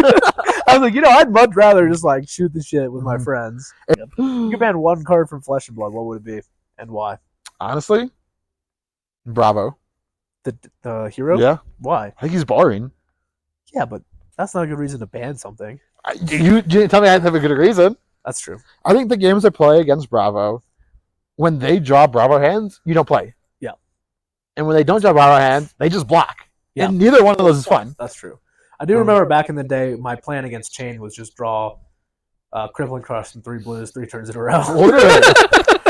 [SPEAKER 1] I was like, I'd much rather just like shoot the shit with my friends. You could ban one card from Flesh and Blood. What would it be, and why?
[SPEAKER 2] Honestly, Bravo.
[SPEAKER 1] The hero?
[SPEAKER 2] Yeah.
[SPEAKER 1] Why?
[SPEAKER 2] I think he's boring.
[SPEAKER 1] Yeah, but that's not a good reason to ban something.
[SPEAKER 2] You didn't tell me I had to have a good reason.
[SPEAKER 1] That's true.
[SPEAKER 2] I think the games I play against Bravo, when they draw Bravo hands, you don't play.
[SPEAKER 1] Yeah.
[SPEAKER 2] And when they don't draw Bravo hands, they just block.
[SPEAKER 1] Yeah.
[SPEAKER 2] And neither one of those is fun.
[SPEAKER 1] That's true. I do remember back in the day, my plan against Chain was just draw Crippling Crush and 3 blues 3 turns in a row.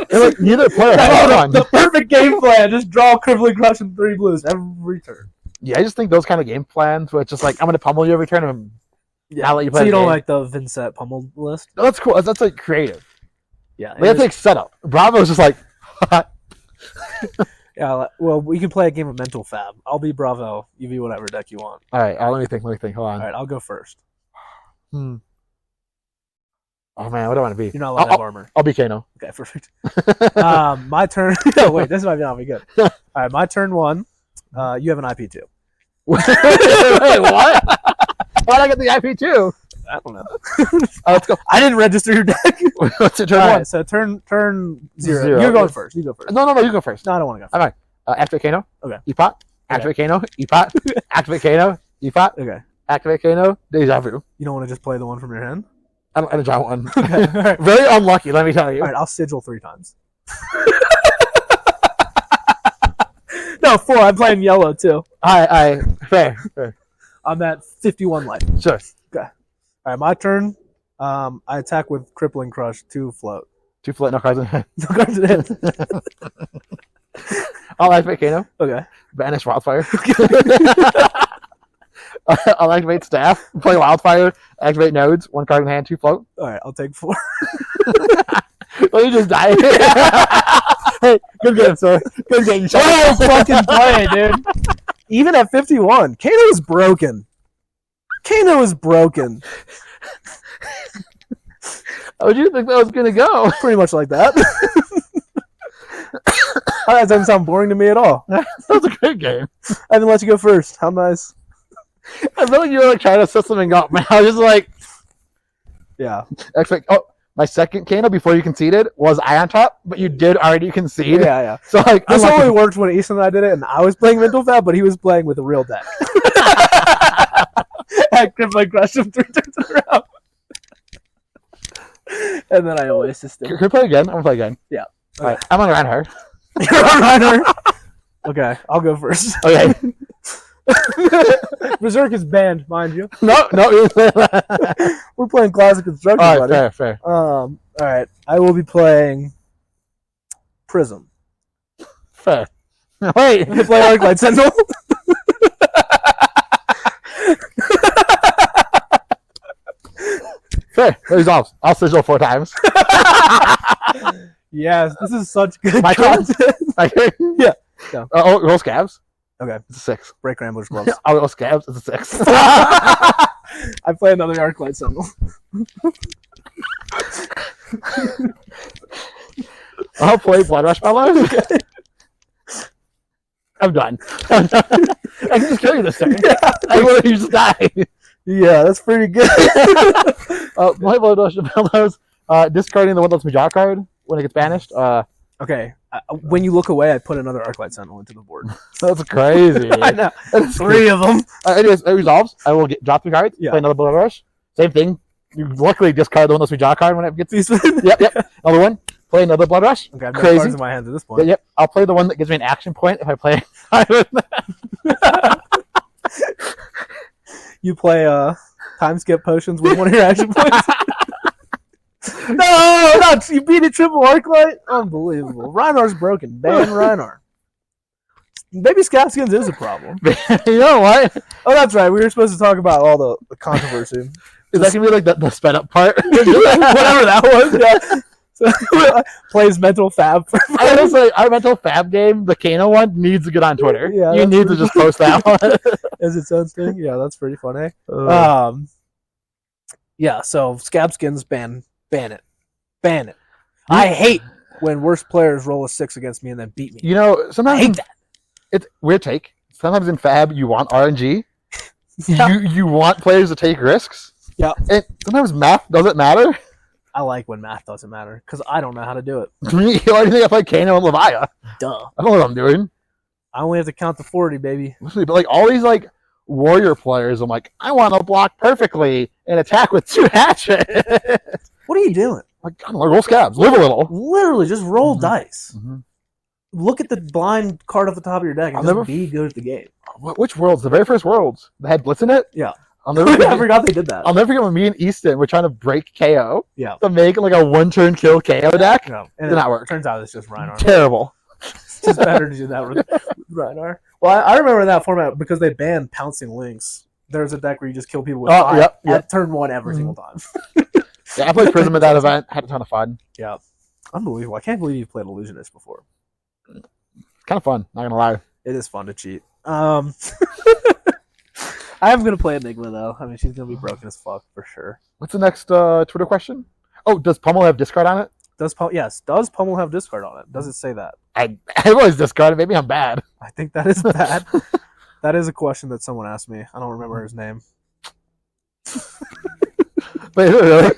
[SPEAKER 2] Like, neither player has fun.
[SPEAKER 1] The perfect game plan. Just draw Crippling Crush and 3 blues every turn.
[SPEAKER 2] Yeah, I just think those kind of game plans where it's just like, I'm going to pummel you every turn and not let you play
[SPEAKER 1] So you
[SPEAKER 2] the
[SPEAKER 1] don't
[SPEAKER 2] game.
[SPEAKER 1] like the Vincent pummel list?
[SPEAKER 2] No, that's cool. That's like creative.
[SPEAKER 1] Yeah.
[SPEAKER 2] But that's like setup. Bravo's just like,
[SPEAKER 1] Yeah, well, we can play a game of Mental Fab. I'll be Bravo. You be whatever deck you want.
[SPEAKER 2] all right, let me think. Hold on.
[SPEAKER 1] All right, I'll go first.
[SPEAKER 2] Oh, man, what do I want to be?
[SPEAKER 1] You're not allowed to have armor.
[SPEAKER 2] I'll be Kano.
[SPEAKER 1] Okay, perfect. My turn. No, wait, this might not be good. All right, my turn 1. You have an IP2.
[SPEAKER 2] Wait, what? Why'd I get the IP2?
[SPEAKER 1] I don't know.
[SPEAKER 2] Let's go.
[SPEAKER 1] I didn't register your deck.
[SPEAKER 2] What's your turn
[SPEAKER 1] All
[SPEAKER 2] 1?
[SPEAKER 1] right, so turn 0.
[SPEAKER 2] Zero.
[SPEAKER 1] You're going first. You go first.
[SPEAKER 2] No, you go first.
[SPEAKER 1] No, I don't want to go first.
[SPEAKER 2] All right. Activate Kano.
[SPEAKER 1] Okay.
[SPEAKER 2] Epot. Activate Kano. Epot. Activate Kano. Epot.
[SPEAKER 1] Okay.
[SPEAKER 2] Activate Kano. Deja vu.
[SPEAKER 1] You don't want to just play the one from your hand?
[SPEAKER 2] I don't draw one.
[SPEAKER 1] Okay. All right.
[SPEAKER 2] Very unlucky, let me tell you.
[SPEAKER 1] All right, I'll sigil 3 times. No, 4. I'm playing yellow, too.
[SPEAKER 2] All right. Fair.
[SPEAKER 1] I'm at 51 life.
[SPEAKER 2] Sure.
[SPEAKER 1] All right, my turn. I attack with Crippling Crush, 2 float.
[SPEAKER 2] 2 float, no cards in hand.
[SPEAKER 1] No cards in hand.
[SPEAKER 2] I'll activate Kano.
[SPEAKER 1] Okay.
[SPEAKER 2] Banish Wildfire. I'll activate Staff. Play Wildfire. Activate Nodes. 1 card in hand, 2 float.
[SPEAKER 1] All right, I'll take 4.
[SPEAKER 2] Well, you just die. Hey, good game, sir. Good game.
[SPEAKER 1] Oh, fucking play, dude. Even at 51, Kano is broken. How
[SPEAKER 2] How would you think that was going to go?
[SPEAKER 1] Pretty much like that. That doesn't sound boring to me at all.
[SPEAKER 2] That was a great game.
[SPEAKER 1] I didn't let you go first. How nice.
[SPEAKER 2] I feel like you were like trying to set something up, man. I was just like,
[SPEAKER 1] Yeah.
[SPEAKER 2] My second Kano before you conceded was I on top, but you did already concede.
[SPEAKER 1] Yeah.
[SPEAKER 2] So like,
[SPEAKER 1] This
[SPEAKER 2] unlucky.
[SPEAKER 1] only worked when Easton and I did it, and I was playing Mental Fab, but he was playing with a real deck. I could like crush him 3 turns in a row. And then I always assisted.
[SPEAKER 2] Can we play again? I'm gonna play again.
[SPEAKER 1] Yeah.
[SPEAKER 2] All right. I'm on Reinhardt.
[SPEAKER 1] You're on Reiner. Okay, I'll go first.
[SPEAKER 2] Okay.
[SPEAKER 1] Berserk is banned, mind you.
[SPEAKER 2] No.
[SPEAKER 1] We're playing classic construction,
[SPEAKER 2] All
[SPEAKER 1] buddy.
[SPEAKER 2] right, fair.
[SPEAKER 1] All right. I will be playing Prism.
[SPEAKER 2] Fair. Wait.
[SPEAKER 1] You play Arclight Sentinel.
[SPEAKER 2] Fair. Resolves. I'll sigil 4 times.
[SPEAKER 1] Yes, this is such good
[SPEAKER 2] My turn?
[SPEAKER 1] content. Yeah.
[SPEAKER 2] Roll scabs.
[SPEAKER 1] Okay.
[SPEAKER 2] It's a 6.
[SPEAKER 1] Break Rambler's gloves.
[SPEAKER 2] I'll roll scabs. It's a 6.
[SPEAKER 1] I play another Arclight Sentinel.
[SPEAKER 2] I'll play Blood Rush Fellows.
[SPEAKER 1] Okay.
[SPEAKER 2] I'm done. I can just kill you this turn. Yeah. I will just die.
[SPEAKER 1] Yeah, that's pretty good.
[SPEAKER 2] Play Blood Rush Fellows. Discarding the one that's my draw card when it gets banished.
[SPEAKER 1] Okay. When you look away, I put another Arclight Sentinel into the board.
[SPEAKER 2] That's crazy.
[SPEAKER 1] I know. That's 3 of them.
[SPEAKER 2] Anyways, it resolves. I will drop 3 cards.
[SPEAKER 1] Yeah.
[SPEAKER 2] Play another Blood Rush. Same thing. You luckily discard the one that's my draw card when it gets.
[SPEAKER 1] Yep.
[SPEAKER 2] Yep. Another one. Play another Blood Rush.
[SPEAKER 1] Okay, I've no
[SPEAKER 2] Crazy.
[SPEAKER 1] cards in my hands at this point.
[SPEAKER 2] Yep. I'll play the one that gives me an action point if I play.
[SPEAKER 1] You play time skip potions with one of your action points. No, not you beat a triple Arclight. Unbelievable. Reinhar's broken. Ban Reinar. Maybe Scabskins is a problem.
[SPEAKER 2] You know what?
[SPEAKER 1] Oh, that's right. We were supposed to talk about all the controversy.
[SPEAKER 2] Is that gonna be like the sped up part?
[SPEAKER 1] Whatever that was. Yeah. So, plays mental fab.
[SPEAKER 2] I will say our mental fab game, the Kano one, needs to get on Twitter.
[SPEAKER 1] Yeah,
[SPEAKER 2] you need to just post that one.
[SPEAKER 1] As its own thing. Yeah, that's pretty funny.
[SPEAKER 2] Uh,
[SPEAKER 1] Yeah. So Scabskins ban it. I hate when worst players roll a 6 against me and then beat me.
[SPEAKER 2] You know, sometimes
[SPEAKER 1] I hate that.
[SPEAKER 2] It's weird take. Sometimes in Fab you want RNG.
[SPEAKER 1] Yeah.
[SPEAKER 2] You want players to take risks.
[SPEAKER 1] Yeah.
[SPEAKER 2] And sometimes math doesn't matter.
[SPEAKER 1] I like when math doesn't matter because I don't know how to do it.
[SPEAKER 2] To me, why do you think I play Kano and Levia?
[SPEAKER 1] Duh.
[SPEAKER 2] I don't know what I'm doing.
[SPEAKER 1] I only have to count to 40, baby.
[SPEAKER 2] But like all these like warrior players, I'm like, I want to block perfectly and attack with 2 hatchets.
[SPEAKER 1] What are you doing?
[SPEAKER 2] Like, I don't know, roll scabs, live a little.
[SPEAKER 1] Literally, just roll
[SPEAKER 2] Mhm.
[SPEAKER 1] dice.
[SPEAKER 2] Mm-hmm.
[SPEAKER 1] Look at the blind card off the top of your deck and
[SPEAKER 2] I'll
[SPEAKER 1] just
[SPEAKER 2] never-
[SPEAKER 1] be good at the game.
[SPEAKER 2] Which worlds? The very first worlds that had Blitz in it.
[SPEAKER 1] Yeah.
[SPEAKER 2] I'll never
[SPEAKER 1] I
[SPEAKER 2] forget.
[SPEAKER 1] forgot they did that.
[SPEAKER 2] I'll never forget when me and Easton were trying to break KO
[SPEAKER 1] Yeah.
[SPEAKER 2] to make like a 1-turn kill KO deck.
[SPEAKER 1] No,
[SPEAKER 2] Did not work.
[SPEAKER 1] Turns out it's just Reinar.
[SPEAKER 2] Terrible.
[SPEAKER 1] It's just better to do that with Reinar. Well, I remember that format because they banned pouncing links. There's a deck where you just kill people with 5
[SPEAKER 2] yep.
[SPEAKER 1] at turn 1 every single time.
[SPEAKER 2] Yeah, I played Prism at that event. Had a ton of fun.
[SPEAKER 1] Yeah. Unbelievable. I can't believe you played Illusionist before.
[SPEAKER 2] Kind of fun. Not gonna lie.
[SPEAKER 1] It is fun to cheat. I am gonna play Enigma though. I mean, she's gonna be broken as fuck for sure.
[SPEAKER 2] What's the next Twitter question? Oh, does Pummel have discard on it?
[SPEAKER 1] Does Pummel have discard on it? Does it say that?
[SPEAKER 2] I always discard it. Maybe I'm bad.
[SPEAKER 1] I think that is bad. That is a question that someone asked me. I don't remember his name.
[SPEAKER 2] Wait, really?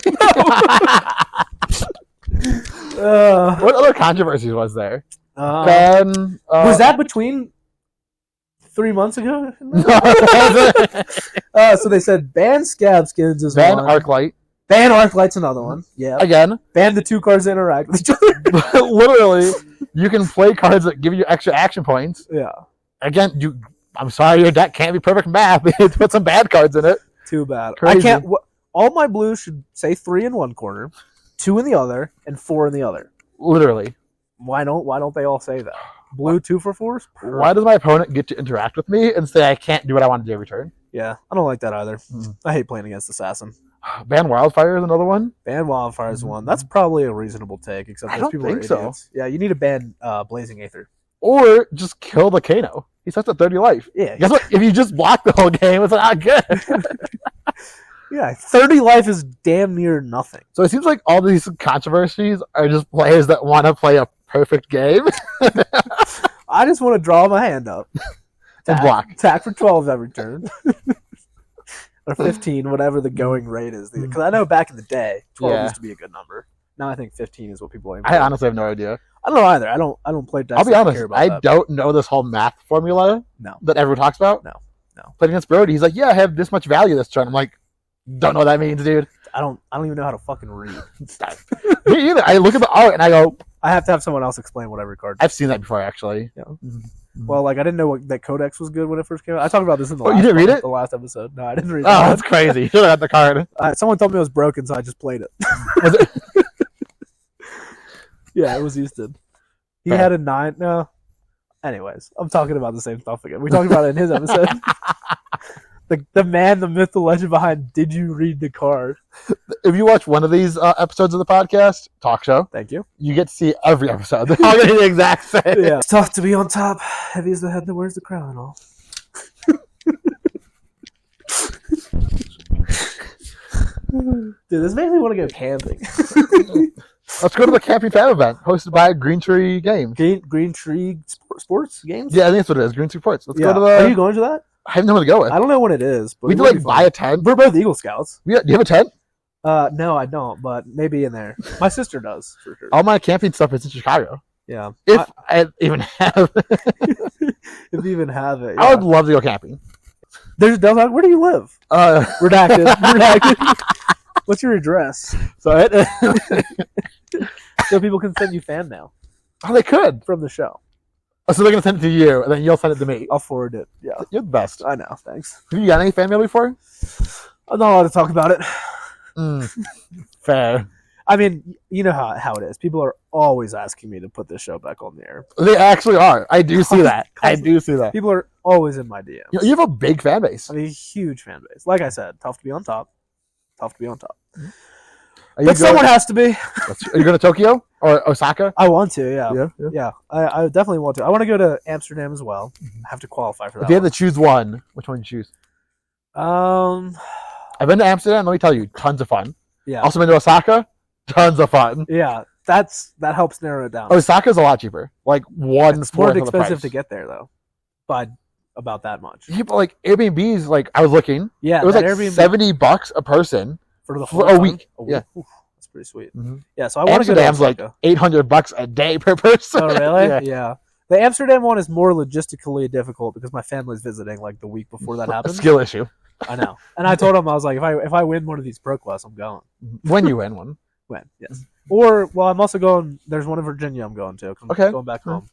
[SPEAKER 1] What
[SPEAKER 2] What other controversies was there?
[SPEAKER 1] was
[SPEAKER 2] Ben.
[SPEAKER 1] that between 3 months ago?
[SPEAKER 2] Ben
[SPEAKER 1] So they said ban Scabskins is one.
[SPEAKER 2] Arclight
[SPEAKER 1] Ban Arclight's another one. Yeah.
[SPEAKER 2] again.
[SPEAKER 1] Ban the 2 cards that interact with each other.
[SPEAKER 2] Literally, you can play cards that give you extra action points.
[SPEAKER 1] Yeah.
[SPEAKER 2] Again, I'm sorry, your deck can't be perfect math. Put some bad cards in it.
[SPEAKER 1] Too bad.
[SPEAKER 2] Crazy.
[SPEAKER 1] I can't. All my blues should say 3 in one corner, 2 in the other, and 4 in the other.
[SPEAKER 2] Literally.
[SPEAKER 1] Why don't they all say that? Blue 2 for 4s?
[SPEAKER 2] Why does my opponent get to interact with me and say I can't do what I want to do every turn?
[SPEAKER 1] Yeah, I don't like that either.
[SPEAKER 2] Mm.
[SPEAKER 1] I hate playing against Assassin.
[SPEAKER 2] Ban Wildfire is another one.
[SPEAKER 1] Ban Wildfire is one. That's probably a reasonable take, except
[SPEAKER 2] I
[SPEAKER 1] those
[SPEAKER 2] don't
[SPEAKER 1] people
[SPEAKER 2] think
[SPEAKER 1] are
[SPEAKER 2] so.
[SPEAKER 1] idiots. Yeah, you need to ban Blazing Aether.
[SPEAKER 2] Or just kill the Kano. He's such a 30 life.
[SPEAKER 1] Yeah,
[SPEAKER 2] Guess what? If you just block the whole game, it's not good.
[SPEAKER 1] yeah. 30 life is damn near nothing.
[SPEAKER 2] So it seems like all these controversies are just players that want to play a perfect game
[SPEAKER 1] I just want to draw my hand up.
[SPEAKER 2] and block.
[SPEAKER 1] Attack for 12 every turn. Or 15, whatever the going rate is. Because I know back in the day, 12 used to be a good number. Now I think 15 is what people aim for.
[SPEAKER 2] I honestly have no idea.
[SPEAKER 1] I don't know either. I don't play decks.
[SPEAKER 2] I'll be
[SPEAKER 1] that
[SPEAKER 2] honest.
[SPEAKER 1] care about
[SPEAKER 2] I
[SPEAKER 1] that.
[SPEAKER 2] don't know this whole math formula
[SPEAKER 1] No.
[SPEAKER 2] that everyone talks about.
[SPEAKER 1] No.
[SPEAKER 2] Played against Brody. He's like, yeah, I have this much value this turn. I'm like, don't know what that means, dude.
[SPEAKER 1] I don't even know how to fucking read.
[SPEAKER 2] Me either. I look at the art and I go,
[SPEAKER 1] I have to have someone else explain what every card.
[SPEAKER 2] I've seen that before, actually.
[SPEAKER 1] Yeah.
[SPEAKER 2] Mm-hmm.
[SPEAKER 1] Well, like I didn't know that Codex was good when it first came out. I talked about this in the
[SPEAKER 2] Oh, you
[SPEAKER 1] last
[SPEAKER 2] didn't read it?
[SPEAKER 1] the last episode. No, I didn't read
[SPEAKER 2] Oh,
[SPEAKER 1] it.
[SPEAKER 2] that's crazy. You should have got the card.
[SPEAKER 1] Someone told me it was broken, so I just played it.
[SPEAKER 2] Was it?
[SPEAKER 1] Yeah, it was Houston. He
[SPEAKER 2] Fair.
[SPEAKER 1] had a 9. No. Anyways, I'm talking about the same stuff again. We talked about it in his episode. the man, the myth, the legend behind Did You Read the Card?
[SPEAKER 2] If you watch one of these episodes of the podcast, talk show,
[SPEAKER 1] Thank you.
[SPEAKER 2] you get to see every episode. They're all the exact same.
[SPEAKER 1] Yeah. It's tough to be on top. Heavy is the head that wears the crown and all. Dude, this makes me want to go camping.
[SPEAKER 2] Let's go to the Camping Fan event hosted by Green Tree Games.
[SPEAKER 1] Green Tree Sports Games?
[SPEAKER 2] Yeah, I think that's what it is. Green Tree Sports. Let's go to the.
[SPEAKER 1] Are you going to that?
[SPEAKER 2] I have no one to go with.
[SPEAKER 1] I don't know what it is, but
[SPEAKER 2] We need to like buy a tent.
[SPEAKER 1] We're both Eagle Scouts.
[SPEAKER 2] Do you have a tent?
[SPEAKER 1] No, I don't, but maybe in there. My sister does, for sure.
[SPEAKER 2] All my camping stuff is in Chicago.
[SPEAKER 1] Yeah.
[SPEAKER 2] If I even have.
[SPEAKER 1] If you even have it. Yeah.
[SPEAKER 2] I would love to go camping.
[SPEAKER 1] Where do you live? Redacted. What's your address? So people can send you fan mail.
[SPEAKER 2] Oh, they could.
[SPEAKER 1] From the show.
[SPEAKER 2] Oh, so they're going to send it to you, and then you'll send it to me.
[SPEAKER 1] I'll forward it. Yeah.
[SPEAKER 2] You're the best.
[SPEAKER 1] I know. Thanks.
[SPEAKER 2] Have you got any fan mail before?
[SPEAKER 1] I'm not allowed to talk about it.
[SPEAKER 2] Fair.
[SPEAKER 1] I mean, you know how it is. People are always asking me to put this show back on the air.
[SPEAKER 2] They actually are. I do see that.
[SPEAKER 1] People are always in my DMs.
[SPEAKER 2] You have a big fan base.
[SPEAKER 1] I mean, a huge fan base. Like I said, tough to be on top.
[SPEAKER 2] Someone
[SPEAKER 1] has to be.
[SPEAKER 2] Are you going to Tokyo or Osaka?
[SPEAKER 1] I want to, yeah.
[SPEAKER 2] Yeah.
[SPEAKER 1] I definitely want to. I want to go to Amsterdam as well. I have to qualify for that.
[SPEAKER 2] If you had to choose one, which one would you choose? I've been to Amsterdam. Let me tell you, tons of fun.
[SPEAKER 1] Yeah.
[SPEAKER 2] Also been to Osaka. Tons of fun.
[SPEAKER 1] Yeah, that helps narrow it down.
[SPEAKER 2] Osaka's a lot cheaper. Like
[SPEAKER 1] it's more expensive
[SPEAKER 2] the price.
[SPEAKER 1] to get there though, by about that much.
[SPEAKER 2] Yeah, but like Airbnbs, like I was looking.
[SPEAKER 1] Yeah,
[SPEAKER 2] it was like
[SPEAKER 1] Airbnb
[SPEAKER 2] $70 a person
[SPEAKER 1] for
[SPEAKER 2] a week.
[SPEAKER 1] Yeah, oof, that's pretty sweet.
[SPEAKER 2] Mm-hmm.
[SPEAKER 1] Yeah, so I want to go to
[SPEAKER 2] Amsterdam's like $800 a day per person.
[SPEAKER 1] Oh really?
[SPEAKER 2] Yeah.
[SPEAKER 1] Yeah. The Amsterdam one is more logistically difficult because my family's visiting like the week before that happens.
[SPEAKER 2] A skill issue.
[SPEAKER 1] I know, and I told him I was like, if I win one of these pro quests, I'm going.
[SPEAKER 2] When you win one.
[SPEAKER 1] When, yes. Or, well, I'm also going, there's one in Virginia I'm going to. I'm going back home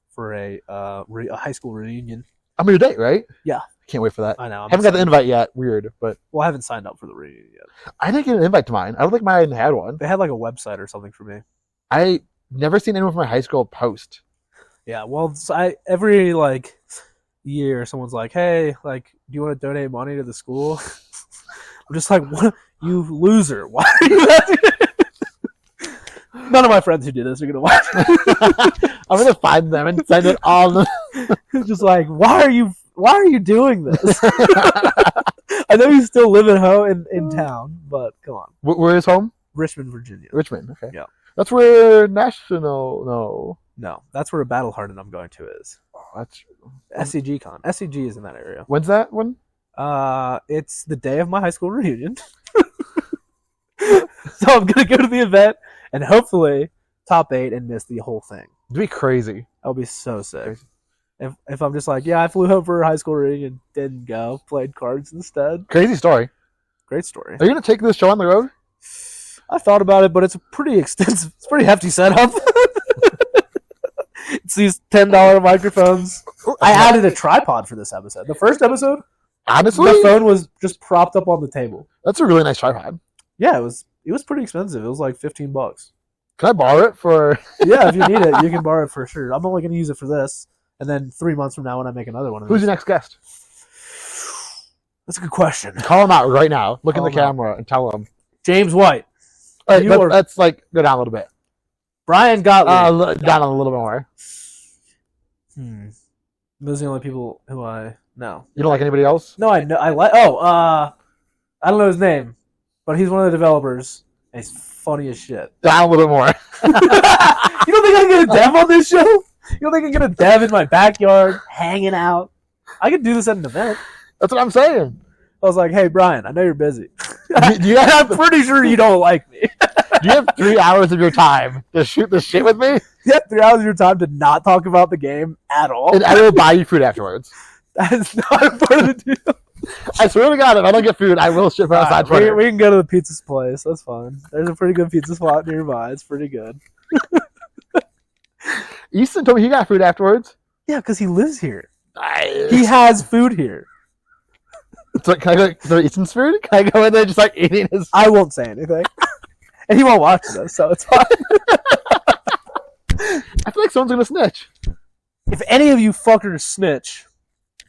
[SPEAKER 1] for a high school reunion.
[SPEAKER 2] I'm your date, right?
[SPEAKER 1] Yeah.
[SPEAKER 2] Can't wait for that.
[SPEAKER 1] I know.
[SPEAKER 2] Haven't got the invite yet. Weird, but.
[SPEAKER 1] Well, I haven't signed up for the reunion yet.
[SPEAKER 2] I didn't get an invite to mine. I don't think mine had one.
[SPEAKER 1] They had like a website or something for me.
[SPEAKER 2] I never seen anyone from my high school post.
[SPEAKER 1] Yeah, well, so every like year, someone's like, hey, like, do you want to donate money to the school? I'm just like, what? You loser. Why are you asking? None of my friends who did this are going to watch it.
[SPEAKER 2] I'm going to find them and send it all.
[SPEAKER 1] Just like, why are you doing this? I know you still live at home in town, but come on.
[SPEAKER 2] Where is home?
[SPEAKER 1] Richmond, Virginia.
[SPEAKER 2] Richmond, okay.
[SPEAKER 1] Yeah.
[SPEAKER 2] That's where No,
[SPEAKER 1] that's where Battle Hardened I'm going to is.
[SPEAKER 2] Oh, that's
[SPEAKER 1] SCG Con. SCG is in that area.
[SPEAKER 2] When's that one?
[SPEAKER 1] It's the day of my high school reunion. So I'm going to go to the event and hopefully top 8 and miss the whole thing.
[SPEAKER 2] It'd be crazy.
[SPEAKER 1] That'll be so sick. If I'm just like, yeah, I flew home for a high school reunion, didn't go, played cards instead.
[SPEAKER 2] Crazy story.
[SPEAKER 1] Great story.
[SPEAKER 2] Are you going to take this show on the road?
[SPEAKER 1] I thought about it, but it's a pretty extensive, it's a pretty hefty setup. It's these $10 microphones. I added a tripod for this episode. The first episode,
[SPEAKER 2] honestly,
[SPEAKER 1] the phone was just propped up on the table.
[SPEAKER 2] That's a really nice tripod.
[SPEAKER 1] Yeah, it was pretty expensive. It was like $15.
[SPEAKER 2] Can I borrow it for?
[SPEAKER 1] Yeah, if you need it, you can borrow it for sure. I'm only going to use it for this, and then 3 months from now when I make another one.
[SPEAKER 2] Who's your next guest?
[SPEAKER 1] That's a good question.
[SPEAKER 2] Call him out right now. Look in the camera and tell him.
[SPEAKER 1] James White.
[SPEAKER 2] All right, let's like go down a little bit.
[SPEAKER 1] Brian Gottlieb.
[SPEAKER 2] Down a little bit more.
[SPEAKER 1] Those are the only people who I know.
[SPEAKER 2] You don't like anybody else?
[SPEAKER 1] No, I know. I like. I don't know his name, but he's one of the developers, and he's funny as shit.
[SPEAKER 2] Down a little bit more.
[SPEAKER 1] You don't think I can get a dev on this show? You don't think I can get a dev in my backyard, hanging out? I could do this at an event.
[SPEAKER 2] That's what I'm saying.
[SPEAKER 1] I was like, hey, Brian, I know you're busy.
[SPEAKER 2] I'm
[SPEAKER 1] pretty sure you don't like me.
[SPEAKER 2] Do you have 3 hours of your time to shoot this shit with me?
[SPEAKER 1] Yeah, 3 hours of your time to not talk about the game at all.
[SPEAKER 2] And I will buy you food afterwards.
[SPEAKER 1] That is not a part of the deal.
[SPEAKER 2] I swear to God, if I don't get food, I will ship outside Twitter.
[SPEAKER 1] We can go to the pizza place. That's fine. There's a pretty good pizza spot nearby. It's pretty good.
[SPEAKER 2] Easton told me he got food afterwards.
[SPEAKER 1] Yeah, because he lives here.
[SPEAKER 2] Nice.
[SPEAKER 1] He has food here.
[SPEAKER 2] So can I go to Easton's food? Can I go in there just like eating his?
[SPEAKER 1] I won't say anything. And he won't watch this, so it's fine.
[SPEAKER 2] I feel like someone's going to snitch.
[SPEAKER 1] If any of you fuckers snitch,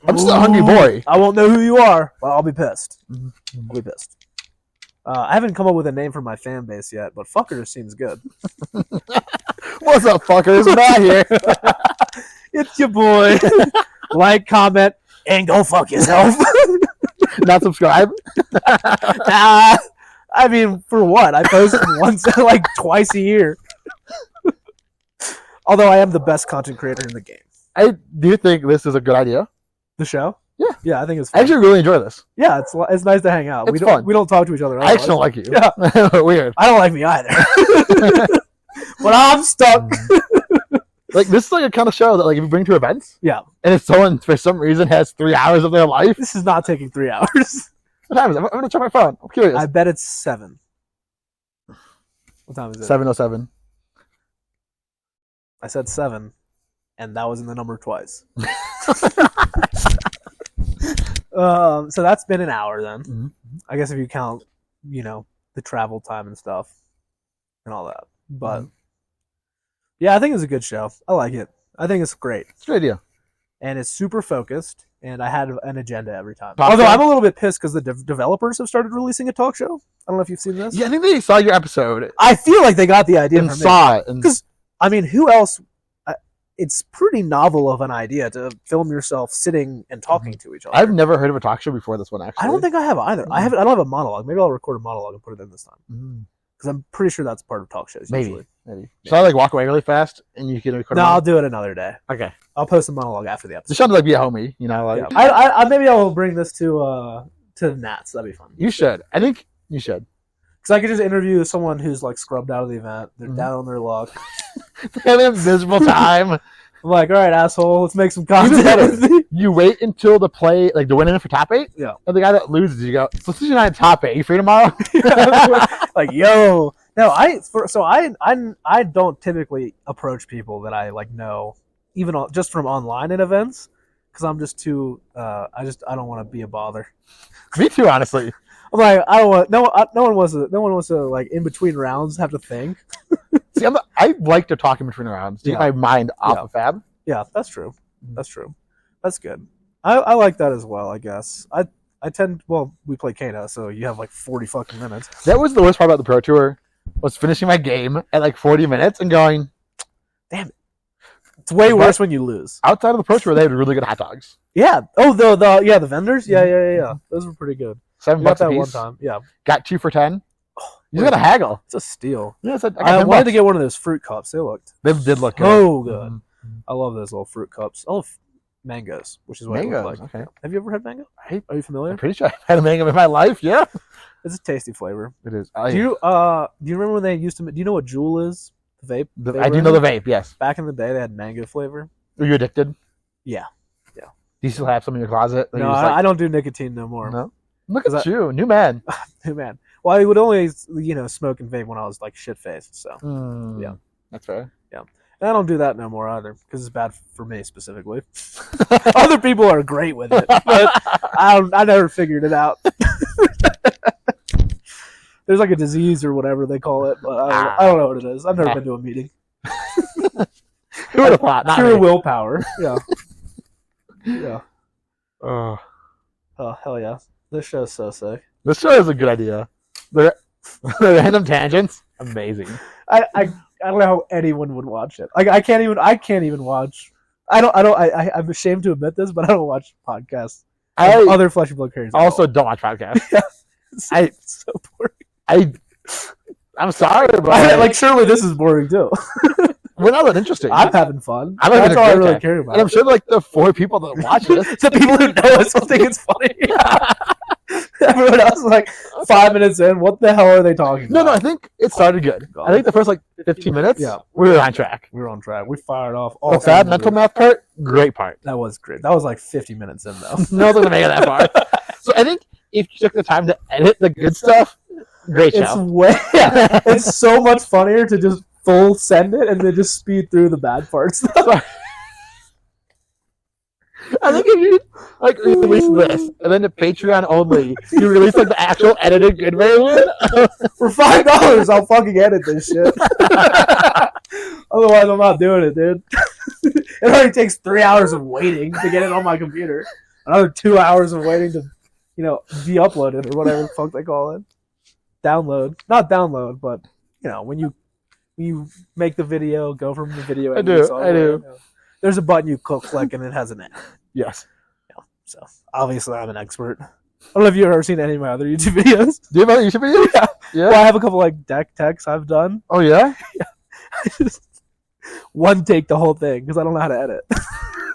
[SPEAKER 2] I'm just a hungry boy.
[SPEAKER 1] I won't know who you are, but I'll be pissed. I'll be pissed. I haven't come up with a name for my fan base yet, but fucker seems good.
[SPEAKER 2] What's up, fuckers? Matt here.
[SPEAKER 1] It's your boy. Like, comment, and go fuck yourself.
[SPEAKER 2] Not subscribe.
[SPEAKER 1] I mean, for what? I post once, like twice a year. Although I am the best content creator in the game.
[SPEAKER 2] I do think this is a good idea.
[SPEAKER 1] The show?
[SPEAKER 2] Yeah.
[SPEAKER 1] Yeah, I think it's
[SPEAKER 2] I
[SPEAKER 1] fun.
[SPEAKER 2] actually really enjoy this.
[SPEAKER 1] Yeah, it's nice to hang out.
[SPEAKER 2] It's fun.
[SPEAKER 1] We don't talk to each other.
[SPEAKER 2] I actually don't like you.
[SPEAKER 1] Yeah.
[SPEAKER 2] Weird.
[SPEAKER 1] I don't like me either. But I'm stuck.
[SPEAKER 2] Like, this is like a kind of show that, like, if you bring to events,
[SPEAKER 1] Yeah.
[SPEAKER 2] and if someone for some reason has 3 hours of their life,
[SPEAKER 1] This is not taking 3 hours.
[SPEAKER 2] what time is it? I'm gonna check my phone. I'm curious.
[SPEAKER 1] I bet it's 7. What time is it?
[SPEAKER 2] 7:07.
[SPEAKER 1] I said 7, and that was in the number twice. So that's been an hour then.
[SPEAKER 2] Mm-hmm.
[SPEAKER 1] I guess if you count, the travel time and stuff and all that. But yeah, I think it's a good show. I like it. I think it's great.
[SPEAKER 2] It's a good idea.
[SPEAKER 1] And it's super focused, and I had an agenda every time.
[SPEAKER 2] Talk
[SPEAKER 1] Although
[SPEAKER 2] show?
[SPEAKER 1] I'm a little bit pissed because the developers have started releasing a talk show. I don't know if you've seen this.
[SPEAKER 2] Yeah, I think they saw your episode
[SPEAKER 1] I feel like they got the idea
[SPEAKER 2] and
[SPEAKER 1] from me.
[SPEAKER 2] saw it. And
[SPEAKER 1] Because, I mean, who else? It's pretty novel of an idea to film yourself sitting and talking to each other.
[SPEAKER 2] I've never heard of a talk show before this one, actually.
[SPEAKER 1] I don't think I have either. I don't have a monologue. Maybe I'll record a monologue and put it in this time because I'm pretty sure that's part of talk shows. Usually.
[SPEAKER 2] Maybe. Should I, like, walk away really fast and you can record
[SPEAKER 1] No,
[SPEAKER 2] a
[SPEAKER 1] I'll
[SPEAKER 2] monologue?
[SPEAKER 1] do it another day.
[SPEAKER 2] Okay.
[SPEAKER 1] I'll post a monologue after the episode.
[SPEAKER 2] Just trying to, like, be a homie, like...
[SPEAKER 1] Yeah. I maybe I'll bring this to Nats. That'd be fun.
[SPEAKER 2] You should. I think you should.
[SPEAKER 1] Because I could just interview someone who's like scrubbed out of the event. They're down on their luck.
[SPEAKER 2] Having a miserable time.
[SPEAKER 1] I'm like, all right, asshole, let's make some
[SPEAKER 2] Even better,
[SPEAKER 1] content.
[SPEAKER 2] you wait until the play, like, the winner for top 8.
[SPEAKER 1] Yeah.
[SPEAKER 2] And the guy that loses, you go, so since you're not in top 8, you free tomorrow?
[SPEAKER 1] Like, yo, no, I don't typically approach people that I like know, even just from online at events, because I'm just too. I don't want to be a bother.
[SPEAKER 2] Me too, honestly.
[SPEAKER 1] I'm like, I don't want no one wants to like in between rounds have to think.
[SPEAKER 2] See, I like to talk in between rounds to get my mind off of Fab.
[SPEAKER 1] Yeah, that's true. That's true. That's good. I like that as well. I guess I tend. Well, we play Kano, so you have like 40 fucking minutes.
[SPEAKER 2] That was the worst part about the Pro Tour, was finishing my game at like 40 minutes and going,
[SPEAKER 1] damn it. It's way worse when you lose.
[SPEAKER 2] Outside of the Pro Tour, they had really good hot dogs.
[SPEAKER 1] Yeah. Oh, the vendors. Yeah. Those were pretty good.
[SPEAKER 2] $7
[SPEAKER 1] Got that
[SPEAKER 2] a
[SPEAKER 1] one
[SPEAKER 2] piece.
[SPEAKER 1] time. Yeah.
[SPEAKER 2] Got 2 for $10. You got a haggle.
[SPEAKER 1] It's a steal.
[SPEAKER 2] Yeah,
[SPEAKER 1] I wanted to get one of those fruit cups. They looked
[SPEAKER 2] They did look good.
[SPEAKER 1] so good.
[SPEAKER 2] Mm-hmm.
[SPEAKER 1] I love those little fruit cups. I love mangoes, which is what it
[SPEAKER 2] Mangoes,
[SPEAKER 1] looked like.
[SPEAKER 2] okay.
[SPEAKER 1] Have you ever had mango? Are you familiar?
[SPEAKER 2] I'm pretty sure I've had a mango in my life. Yeah,
[SPEAKER 1] It's a tasty flavor.
[SPEAKER 2] it is.
[SPEAKER 1] Do you remember when they used to? Do you know what Juul is? The vape.
[SPEAKER 2] I do know the vape. Yes.
[SPEAKER 1] Back in the day, they had mango flavor.
[SPEAKER 2] Are you addicted?
[SPEAKER 1] Yeah.
[SPEAKER 2] Do you still have some in your closet?
[SPEAKER 1] No, I don't do nicotine no more.
[SPEAKER 2] No. Look at you, new man.
[SPEAKER 1] Hey, man. Well, I would only smoke and vape when I was like shit faced. So yeah,
[SPEAKER 2] that's fair.
[SPEAKER 1] yeah. And I don't do that no more either because it's bad for me specifically. Other people are great with it, but I never figured it out. There's like a disease or whatever they call it, but I don't know what it is. I've never been to a meeting.
[SPEAKER 2] Who would have thought? Not
[SPEAKER 1] Pure
[SPEAKER 2] me.
[SPEAKER 1] willpower. Yeah. Yeah.
[SPEAKER 2] Oh,
[SPEAKER 1] Hell yeah. This show's so sick.
[SPEAKER 2] this show is a good idea. The random tangents, amazing.
[SPEAKER 1] I don't know how anyone would watch it. Like I can't even watch. I'm ashamed to admit this, but I don't watch podcasts. Other Flesh and Blood creators.
[SPEAKER 2] Also don't watch podcasts.
[SPEAKER 1] It's so boring.
[SPEAKER 2] I'm sorry, but
[SPEAKER 1] Like surely this is boring too.
[SPEAKER 2] we're not that interesting.
[SPEAKER 1] I'm having fun.
[SPEAKER 2] I'm having
[SPEAKER 1] That's
[SPEAKER 2] a
[SPEAKER 1] all I
[SPEAKER 2] great
[SPEAKER 1] really
[SPEAKER 2] time.
[SPEAKER 1] care about.
[SPEAKER 2] And I'm sure like the 4 people that watch this,
[SPEAKER 1] The people who know us will think it's funny. Everyone else is like 5 minutes in. What the hell are they talking
[SPEAKER 2] no,
[SPEAKER 1] about?
[SPEAKER 2] I think it started good. I think the first like 15 minutes,
[SPEAKER 1] Yeah.
[SPEAKER 2] we were on track.
[SPEAKER 1] We were on track. We fired off.
[SPEAKER 2] The Fab mental math part, great part.
[SPEAKER 1] That was great. That was like 50 minutes in though.
[SPEAKER 2] No one's gonna make it that far. So I think if you took the time to edit the good stuff, great
[SPEAKER 1] It's
[SPEAKER 2] show.
[SPEAKER 1] it's so much funnier to just full send it and then just speed through the bad parts.
[SPEAKER 2] I think if you like release this and then the Patreon only, you release like the actual edited good version.
[SPEAKER 1] For $5, I'll fucking edit this shit. Otherwise, I'm not doing it, dude. It already takes 3 hours of waiting to get it on my computer. another 2 hours of waiting to, be uploaded or whatever the fuck they call it. Download, not download, but when you make the video, go from the video.
[SPEAKER 2] I do.
[SPEAKER 1] There's a button you click and it has an ad.
[SPEAKER 2] Yes.
[SPEAKER 1] So obviously I'm an expert. I don't know if you've ever seen any of my other YouTube videos.
[SPEAKER 2] Do you have other YouTube videos? Yeah.
[SPEAKER 1] Well, I have a couple like deck techs I've done.
[SPEAKER 2] Oh yeah.
[SPEAKER 1] I just one take the whole thing because I don't know how to edit.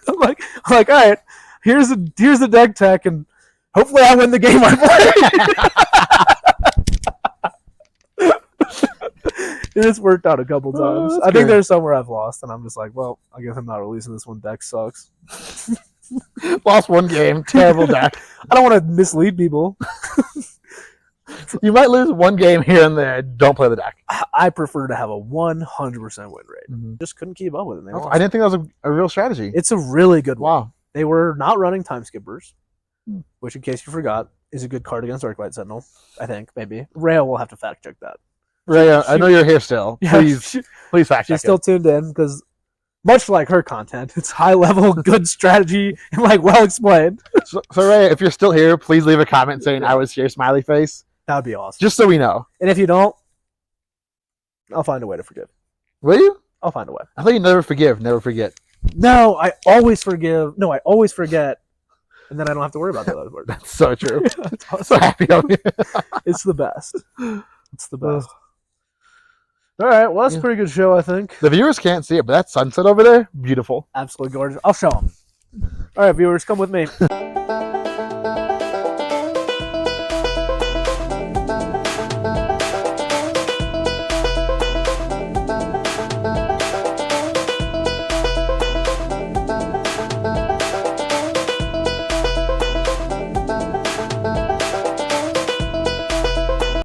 [SPEAKER 1] I'm like, all right, here's the deck tech, and hopefully I win the game I play. It's worked out a couple times. I think there's somewhere I've lost, and I'm just like, well, I guess I'm not releasing this one. Deck sucks.
[SPEAKER 2] Lost one game, terrible deck.
[SPEAKER 1] I don't want to mislead people.
[SPEAKER 2] You might lose one game here and there. Don't play the deck.
[SPEAKER 1] I prefer to have a 100% win rate.
[SPEAKER 2] Mm-hmm.
[SPEAKER 1] Just couldn't keep up with it.
[SPEAKER 2] I didn't think that was a real strategy.
[SPEAKER 1] It's a really good one.
[SPEAKER 2] Wow.
[SPEAKER 1] They were not running Time Skippers, which, in case you forgot, is a good card against Arclight Sentinel. I think, maybe. Rhea will have to fact check that.
[SPEAKER 2] Rhea, I know you're here still. Please fact check.
[SPEAKER 1] She's still tuned in because, much like her content, it's high level, good strategy, and well explained.
[SPEAKER 2] So Rhea, if you're still here, please leave a comment saying I was here, smiley face.
[SPEAKER 1] That would be awesome.
[SPEAKER 2] Just so we know.
[SPEAKER 1] And if you don't, I'll find a way to forgive.
[SPEAKER 2] Will you?
[SPEAKER 1] I'll find a way.
[SPEAKER 2] I thought you never forgive, never forget.
[SPEAKER 1] No, I always forgive. No, I always forget. And then I don't have to worry about the other word.
[SPEAKER 2] That's so true.
[SPEAKER 1] That's awesome.
[SPEAKER 2] So happy of you.
[SPEAKER 1] It's the best. It's the best. All right. Well, that's a pretty good show, I think.
[SPEAKER 2] The viewers can't see it, but that sunset over there, beautiful.
[SPEAKER 1] Absolutely gorgeous. I'll show them. All right, viewers, come with me.